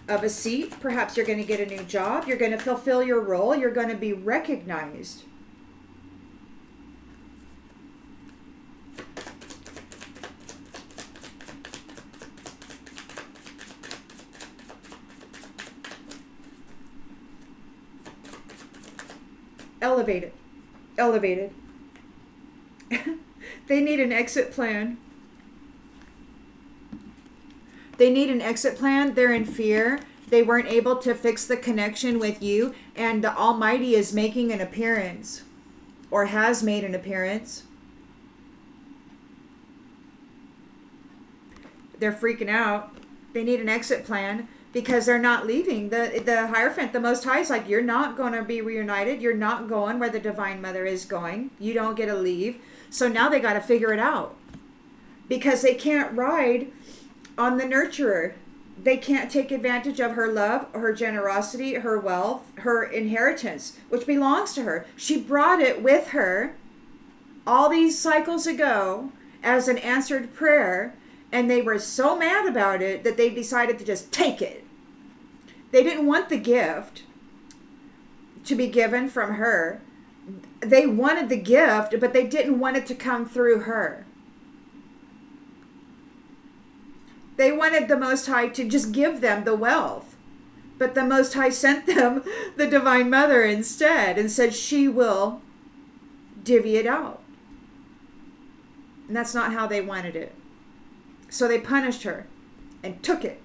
Of a seat. Perhaps you're going to get a new job. You're going to fulfill your role. You're going to be recognized. Elevated. They need an exit plan. They need an exit plan. They're in fear. They weren't able to fix the connection with you, and the Almighty is making an appearance, or has made an appearance. They're freaking out. They need an exit plan because they're not leaving. The Hierophant, the Most High, is like, you're not going to be reunited. You're not going where the Divine Mother is going. You don't get to leave. So now they got to figure it out because they can't ride on the nurturer. They can't take advantage of her love, her generosity, her wealth, her inheritance, which belongs to her. She brought it with her all these cycles ago as an answered prayer, and they were so mad about it that they decided to just take it. They didn't want the gift to be given from her. They wanted the gift, but they didn't want it to come through her. They wanted the Most High to just give them the wealth. But the Most High sent them the Divine Mother instead and said she will divvy it out. And that's not how they wanted it. So they punished her and took it.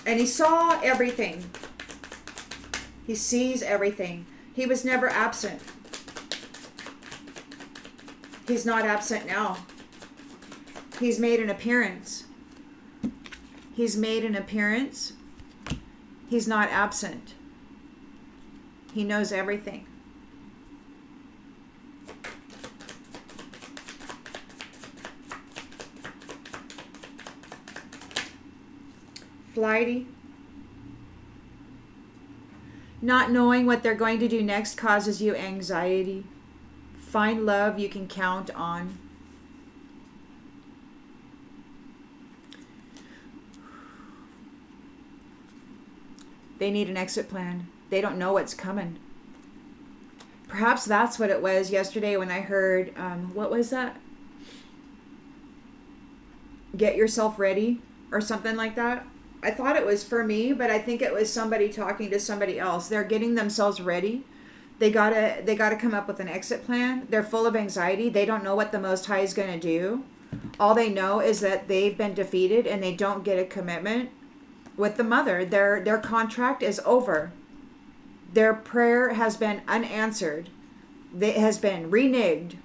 And he saw everything. He sees everything. He was never absent. He's not absent now. He's made an appearance. He's made an appearance. He's not absent. He knows everything. Flighty. Not knowing what they're going to do next causes you anxiety. Find love you can count on. They need an exit plan. They don't know what's coming. Perhaps that's what it was yesterday when I heard, what was that? Get yourself ready or something like that. I thought it was for me, but I think it was somebody talking to somebody else. They're getting themselves ready. They gotta come up with an exit plan. They're full of anxiety. They don't know what the Most High is going to do. All they know is that they've been defeated and they don't get a commitment with the Mother. Their contract is over. Their prayer has been unanswered. It has been reneged,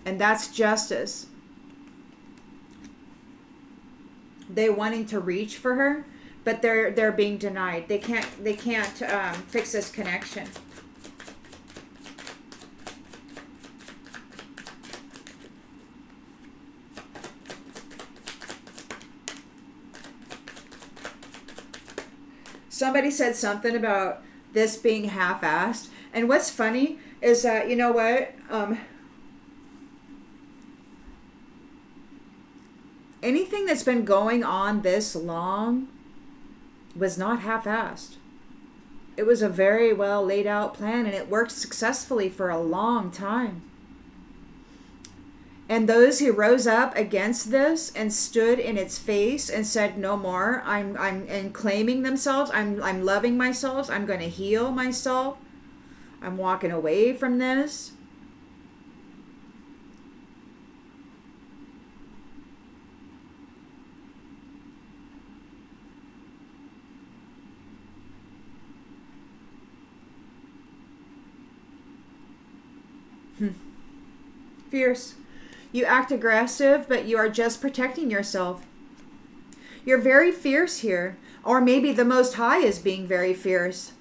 and that's justice. They wanting to reach for her, but they're being denied. They can't fix this connection. Somebody said something about this being half-assed. And what's funny is that, you know what? Anything that's been going on this long was not half-assed. It was a very well laid out plan, and it worked successfully for a long time. And those who rose up against this and stood in its face and said, no more, and claiming themselves, I'm loving myself, I'm going to heal myself, I'm walking away from this. Fierce. You act aggressive, but you are just protecting yourself. You're very fierce here. Or maybe the Most High is being very fierce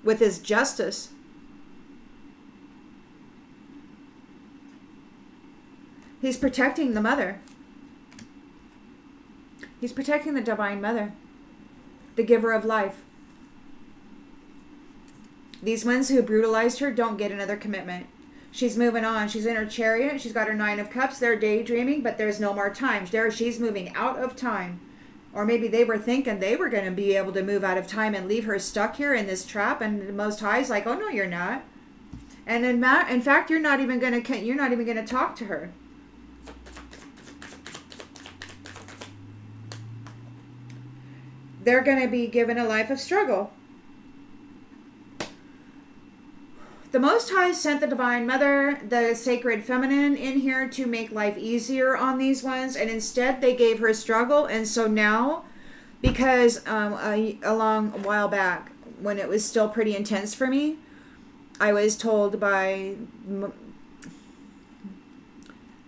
with his justice. He's protecting the Mother. He's protecting the Divine Mother, the giver of life. These ones who brutalized her don't get another commitment. She's moving on. She's in her chariot. She's got her 9 of Cups. They're daydreaming, but there's no more time. She's moving out of time. Or maybe they were thinking they were going to be able to move out of time and leave her stuck here in this trap. And the Most High is like, oh no, you're not. And in fact, you're not even going to talk to her. They're going to be given a life of struggle. The Most High sent the Divine Mother, the Sacred Feminine, in here to make life easier on these ones, and instead they gave her struggle. And so now, because a while back, when it was still pretty intense for me, I was told by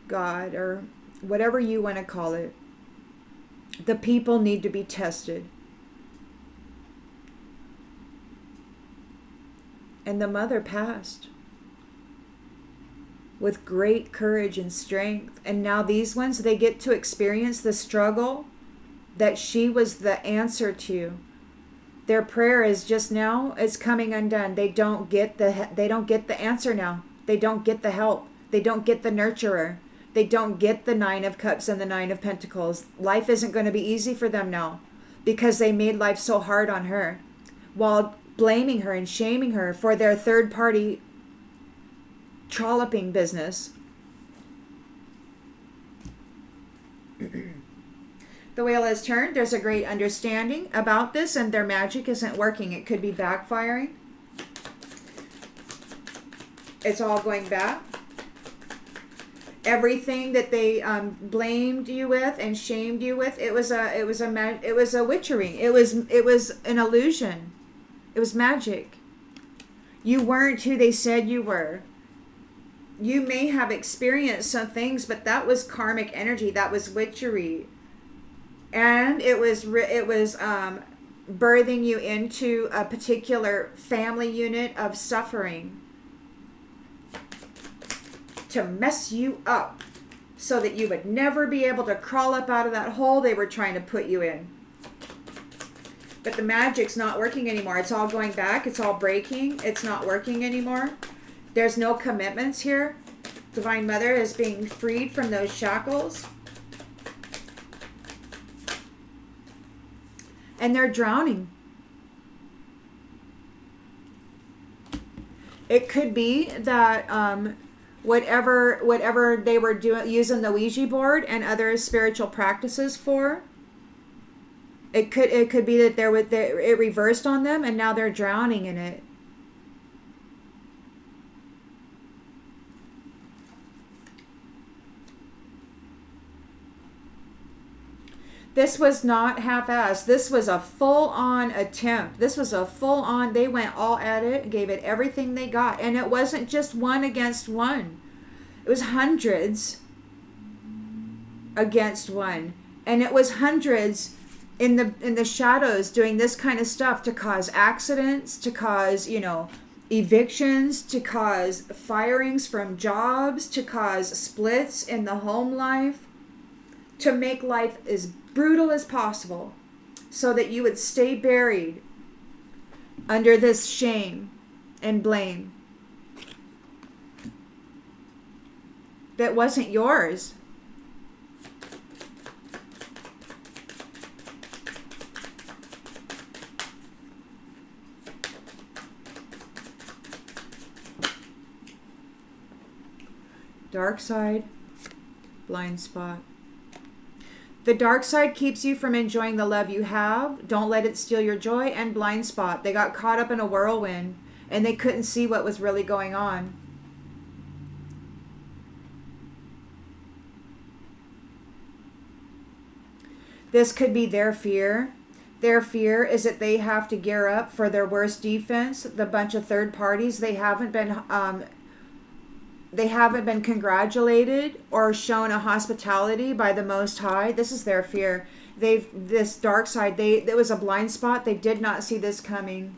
God, or whatever you want to call it, the people need to be tested. And the Mother passed. with great courage and strength. And now these ones, they get to experience the struggle that she was the answer to. Their prayer is just now, it's coming undone. They don't get the answer now. They don't get the help. They don't get the nurturer. They don't get the 9 of Cups and the 9 of Pentacles. Life isn't going to be easy for them now because they made life so hard on her while blaming her and shaming her for their third party trolloping business. The wheel has turned. There's a great understanding about this, and their magic isn't working. It could be backfiring. It's all going back. Everything that they blamed you with and shamed you with, it was a witchery. It was an illusion. It was magic. You weren't who they said you were. You may have experienced some things, but that was karmic energy. That was witchery. And it was birthing you into a particular family unit of suffering to mess you up so that you would never be able to crawl up out of that hole they were trying to put you in. But the magic's not working anymore. It's all going back. It's all breaking. It's not working anymore. There's no commitments here. Divine Mother is being freed from those shackles. And they're drowning. It could be that whatever they were doing, using the Ouija board and other spiritual practices for, it could be that it reversed on them and now they're drowning in it. This was not half-assed. This was a full-on attempt. This was a full-on, they went all at it, gave it everything they got. And it wasn't just one against one. It was hundreds against one. And it was hundreds in the shadows doing this kind of stuff to cause accidents, to cause, evictions, to cause firings from jobs, to cause splits in the home life, to make life as brutal as possible so that you would stay buried under this shame and blame that wasn't yours. Dark side, blind spot. The dark side keeps you from enjoying the love you have. Don't let it steal your joy. And blind spot. They got caught up in a whirlwind and they couldn't see what was really going on. This could be their fear. Their fear is that they have to gear up for their worst defense. The bunch of third parties, they haven't been congratulated or shown a hospitality by the Most High. This is their fear. This dark side, there was a blind spot. They did not see this coming.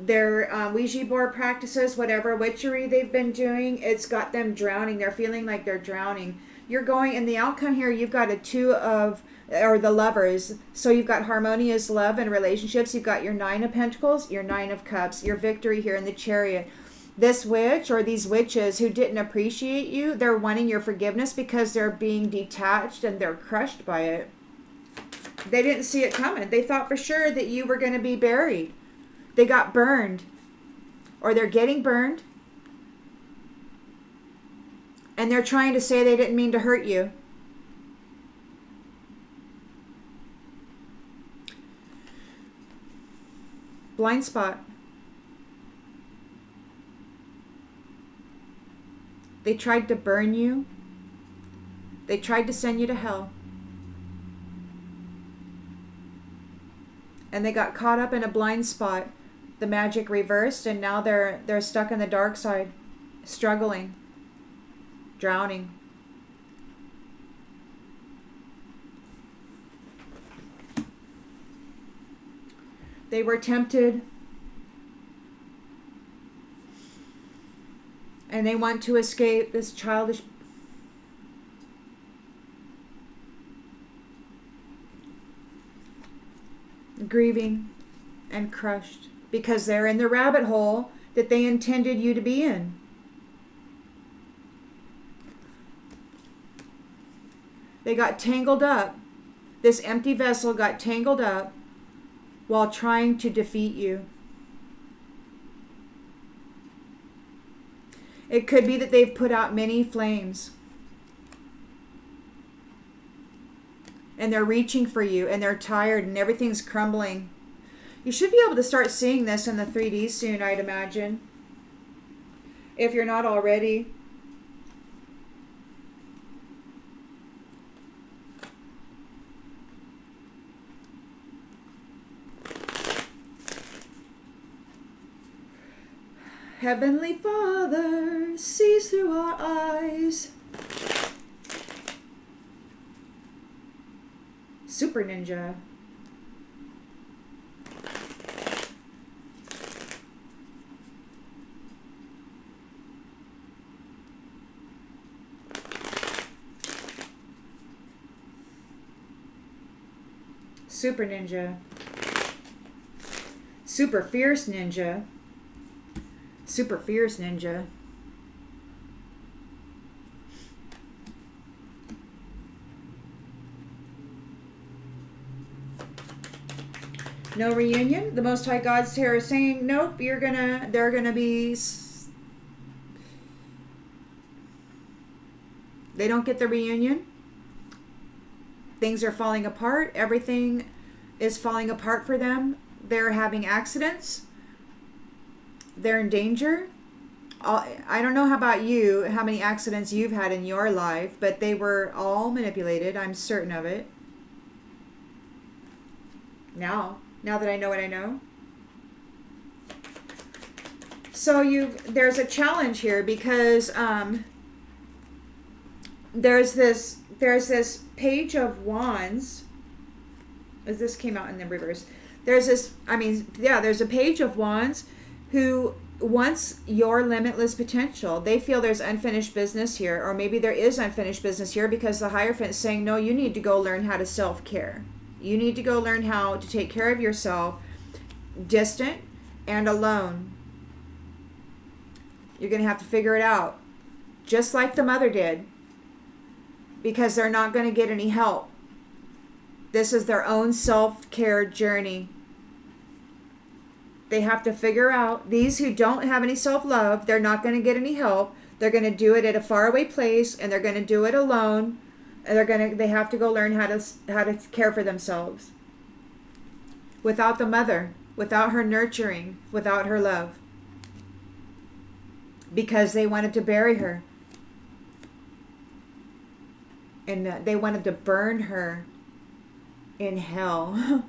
Their Ouija board practices, whatever witchery they've been doing, it's got them drowning. They're feeling like they're drowning. You're going, in the outcome here, you've got the Lovers. So you've got harmonious love and relationships. You've got your 9 of Pentacles, your 9 of Cups, your victory here in the Chariot. This witch or these witches who didn't appreciate you, they're wanting your forgiveness because they're being detached and they're crushed by it. They didn't see it coming. They thought for sure that you were going to be buried. They got burned, or they're getting burned, and they're trying to say they didn't mean to hurt you. Blind spot. They tried to burn you. They tried to send you to hell. And they got caught up in a blind spot. The magic reversed, and now they're stuck in the dark side, struggling, drowning. They were tempted. And they want to escape this childish... grieving and crushed because they're in the rabbit hole that they intended you to be in. They got tangled up. This empty vessel got tangled up while trying to defeat you. It could be that they've put out many flames. And they're reaching for you, and they're tired, and everything's crumbling. You should be able to start seeing this in the 3D soon, I'd imagine. If you're not already. Heavenly Father sees through our eyes. Super Ninja. Super Ninja. Super Fierce Ninja. Super Fierce Ninja. No reunion. The Most High God's here is saying, nope, they're gonna be, they don't get the reunion. Things are falling apart. Everything is falling apart for them. They're having accidents. They're in danger. I don't know how about you, how many accidents you've had in your life, but they were all manipulated. I'm certain of it. Now that I know what I know. So there's a challenge here because there's this Page of Wands. As this came out in the reverse. There's a Page of Wands who wants your limitless potential. They feel there's unfinished business here, or maybe there is unfinished business here because the Hierophant is saying, no, you need to go learn how to self-care. You need to go learn how to take care of yourself, distant and alone. You're going to have to figure it out, just like the mother did, because they're not going to get any help. This is their own self-care journey. They have to figure out, these who don't have any self-love, they're not going to get any help. They're going to do it at a faraway place, and they're going to do it alone. And they have to go learn how to care for themselves. Without the mother, without her nurturing, without her love. Because they wanted to bury her. And they wanted to burn her in hell.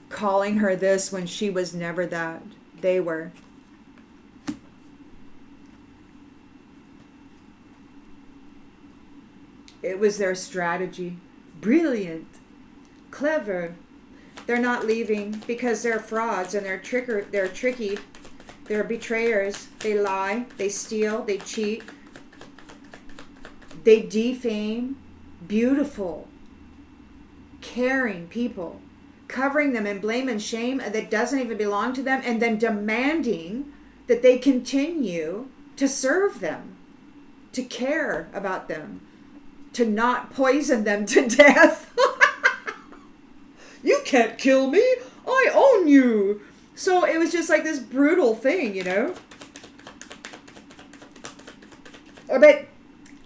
Calling her this when she was never that. They were. It was their strategy. Brilliant. Clever. They're not leaving because they're frauds and they're tricky. They're betrayers. They lie. They steal. They cheat. They defame beautiful, caring people, covering them in blame and shame that doesn't even belong to them, and then demanding that they continue to serve them, to care about them, to not poison them to death. You can't kill me. I own you. So it was just like this brutal thing, you know.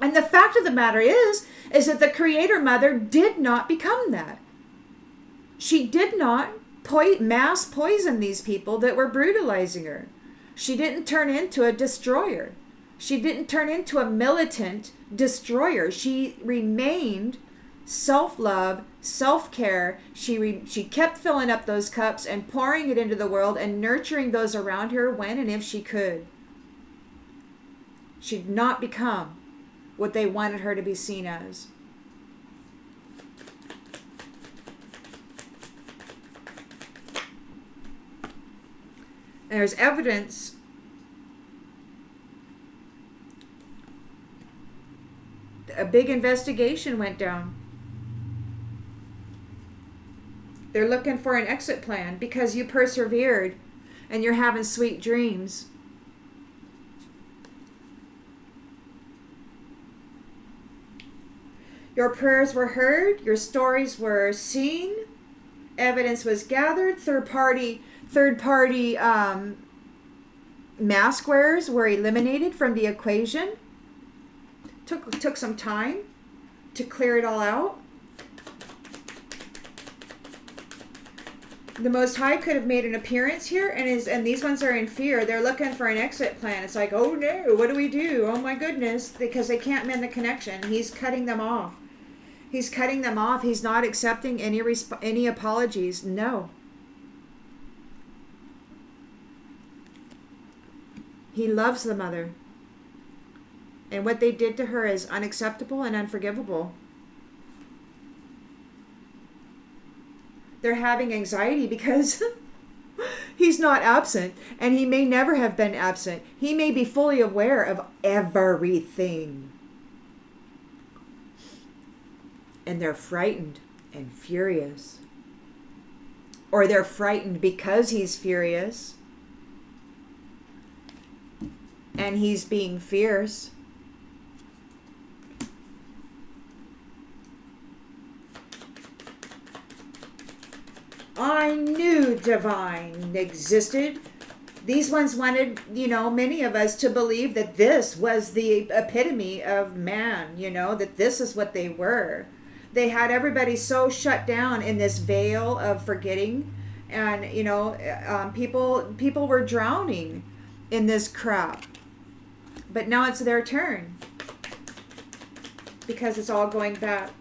And the fact of the matter is that the Creator Mother did not become that. She did not mass poison these people that were brutalizing her. She didn't turn into a destroyer. She didn't turn into a militant destroyer. She remained self-love, self-care. She kept filling up those cups and pouring it into the world and nurturing those around her when and if she could. She did not become what they wanted her to be seen as. And there's evidence. A big investigation went down. They're looking for an exit plan because you persevered and you're having sweet dreams. Your prayers were heard, your stories were seen, evidence was gathered, third party mask wearers were eliminated from the equation. Took some time to clear it all out. The Most High could have made an appearance here, and these ones are in fear. They're looking for an exit plan. It's like, oh no, what do we do? Oh my goodness, because they can't mend the connection. He's cutting them off. He's cutting them off. He's not accepting any apologies. No. He loves the mother. And what they did to her is unacceptable and unforgivable. They're having anxiety because he's not absent, and he may never have been absent. He may be fully aware of everything. And they're frightened and furious. Or they're frightened because he's furious. And he's being fierce. I knew divine existed. These ones wanted, many of us to believe that this was the epitome of man, that this is what they were. They had everybody so shut down in this veil of forgetting. And, people were drowning in this crap. But now it's their turn. Because it's all going back.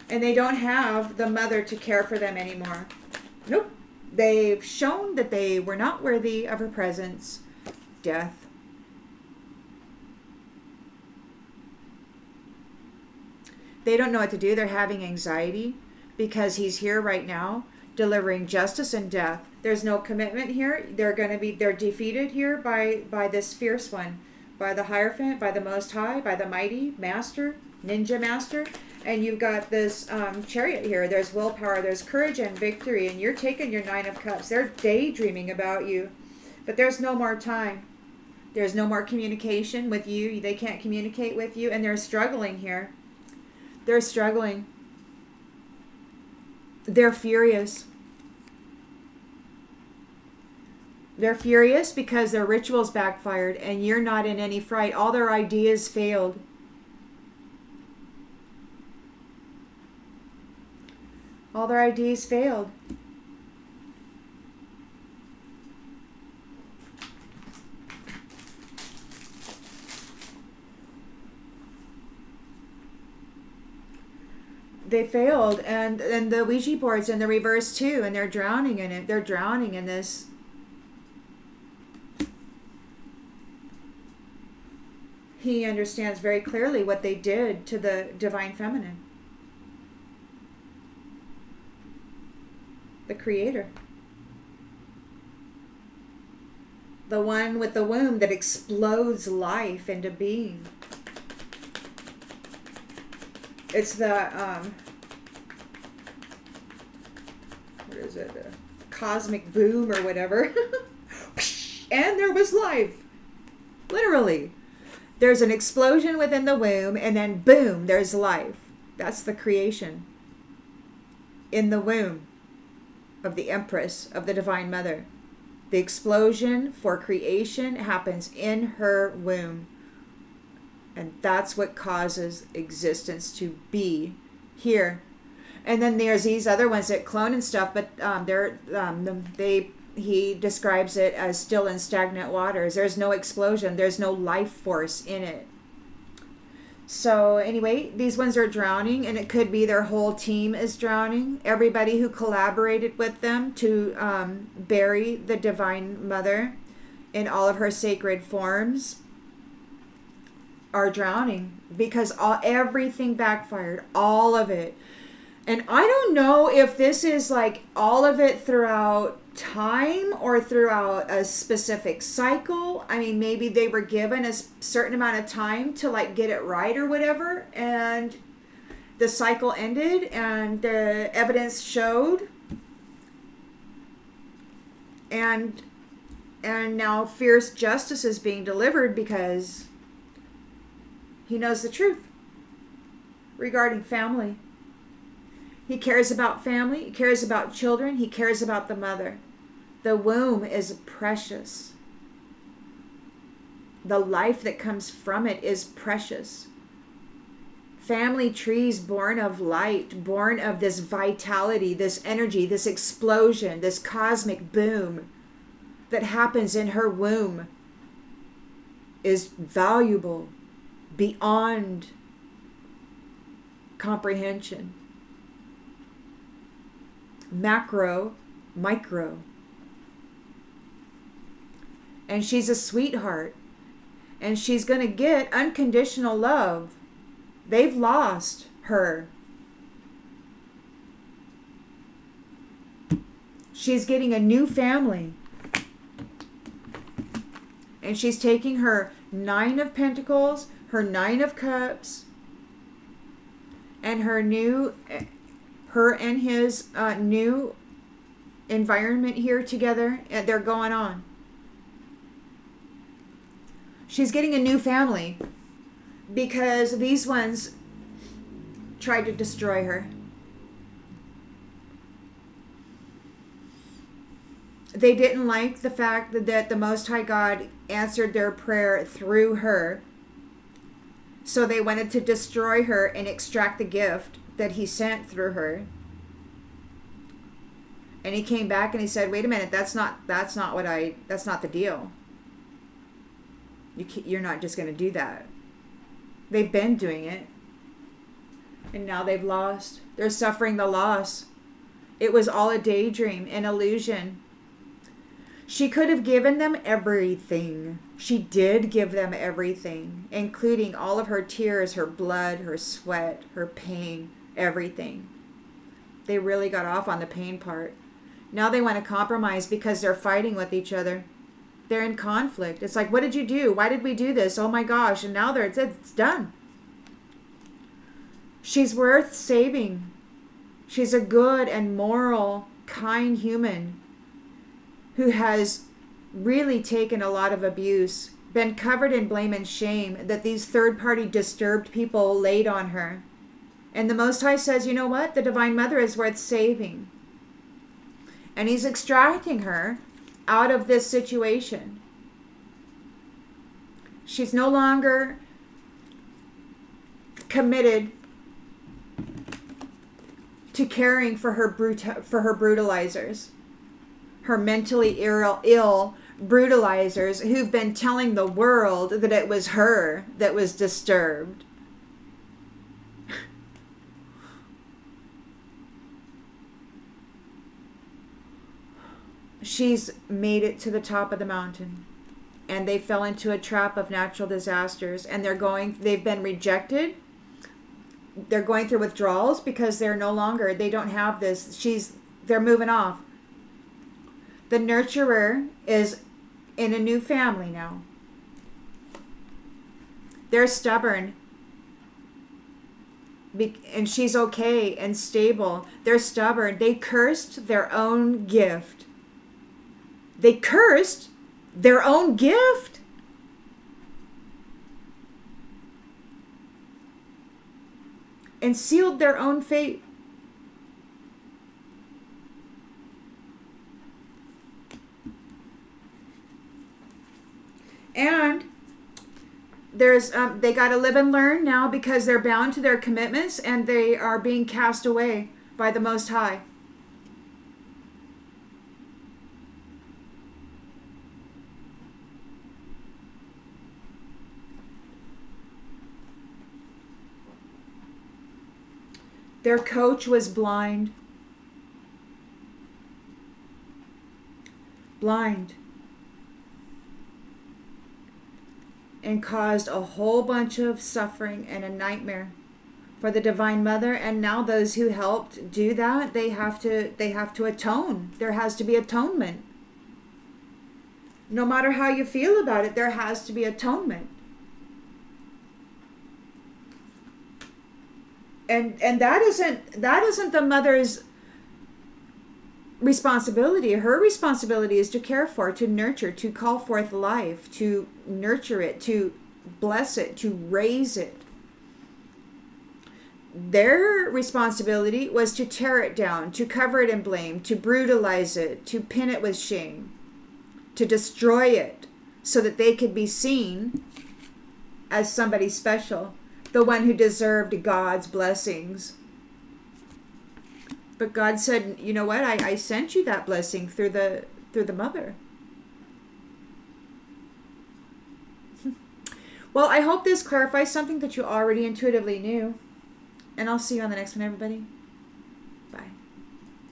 And they don't have the mother to care for them anymore. Nope. They've shown that they were not worthy of her presence. Death. They don't know what to do. They're having anxiety because he's here right now delivering justice and death. There's no commitment here. They're defeated here by this fierce one, by the Hierophant, by the Most High, by the mighty master, ninja master. And you've got this chariot here. There's willpower, there's courage and victory, and you're taking your 9 of Cups. They're daydreaming about you, but there's no more time. There's no more communication with you. They can't communicate with you, and they're struggling here. They're struggling. They're furious. They're furious because their rituals backfired, and you're not in any fright. All their ideas failed. All their ideas failed. They failed, and the Ouija board's in the reverse too, and they're drowning in it. They're drowning in this. He understands very clearly what they did to the Divine Feminine. The Creator. The one with the womb that explodes life into being. It's the, what is it? A cosmic boom or whatever. And there was life. Literally. There's an explosion within the womb, and then boom, there's life. That's the creation. In the womb of the Empress, of the Divine Mother. The explosion for creation happens in her womb. And that's what causes existence to be here. And then there's these other ones that clone and stuff, but he describes it as still in stagnant waters. There's no explosion. There's no life force in it. So anyway, these ones are drowning, and it could be their whole team is drowning. Everybody who collaborated with them to bury the Divine Mother in all of her sacred forms are drowning because everything backfired, all of it. And I don't know if this is like all of it throughout time or throughout a specific cycle. I mean, maybe they were given a certain amount of time to like get it right or whatever, and the cycle ended and the evidence showed, and now fierce justice is being delivered because he knows the truth regarding family. He cares about family, he cares about children, he cares about the mother. The womb is precious. The life that comes from it is precious. Family trees born of light, born of this vitality, this energy, this explosion, this cosmic boom that happens in her womb is valuable beyond comprehension. Macro, micro. And she's a sweetheart. And she's going to get unconditional love. They've lost her. She's getting a new family. And she's taking her 9 of Pentacles, her 9 of Cups, and her and his new environment here together. And they're going on. She's getting a new family because these ones tried to destroy her. They didn't like the fact that the Most High God answered their prayer through her. So they wanted to destroy her and extract the gift that he sent through her. And he came back and he said, wait a minute, that's not the deal. You're not just going to do that. They've been doing it. And now they've lost. They're suffering the loss. It was all a daydream, an illusion. She could have given them everything. She did give them everything, including all of her tears, her blood, her sweat, her pain, everything. They really got off on the pain part. Now they want to compromise because they're fighting with each other. They're in conflict. It's like, what did you do? Why did we do this? Oh my gosh. And now it's done. She's worth saving. She's a good and moral, kind human who has really taken a lot of abuse, been covered in blame and shame that these third-party disturbed people laid on her. And the Most High says, you know what? The Divine Mother is worth saving. And he's extracting her out of this situation. She's no longer committed to caring for her brutalizers, her mentally ill brutalizers who've been telling the world that it was her that was disturbed. She's made it to the top of the mountain, and they fell into a trap of natural disasters, and they've been rejected. They're going through withdrawals because they don't have this. They're moving off. The nurturer is in a new family now. They're stubborn. And she's okay and stable. They're stubborn. They cursed their own gift. They cursed their own gift. And sealed their own fate. And they got to live and learn now because they're bound to their commitments and they are being cast away by the Most High. Their coach was blind. Blind. And caused a whole bunch of suffering and a nightmare for the Divine Mother, and now those who helped do that, they have to atone. There has to be atonement. No matter how you feel about it, there has to be atonement. And that isn't the mother's responsibility. Her responsibility is to care for, to nurture, to call forth life, to nurture it, to bless it, to raise it. Their responsibility was to tear it down, to cover it in blame, to brutalize it, to pin it with shame, to destroy it so that they could be seen as somebody special, the one who deserved God's blessings. But God said, you know what? I sent you that blessing through the mother. Well, I hope this clarifies something that you already intuitively knew. And I'll see you on the next one, everybody.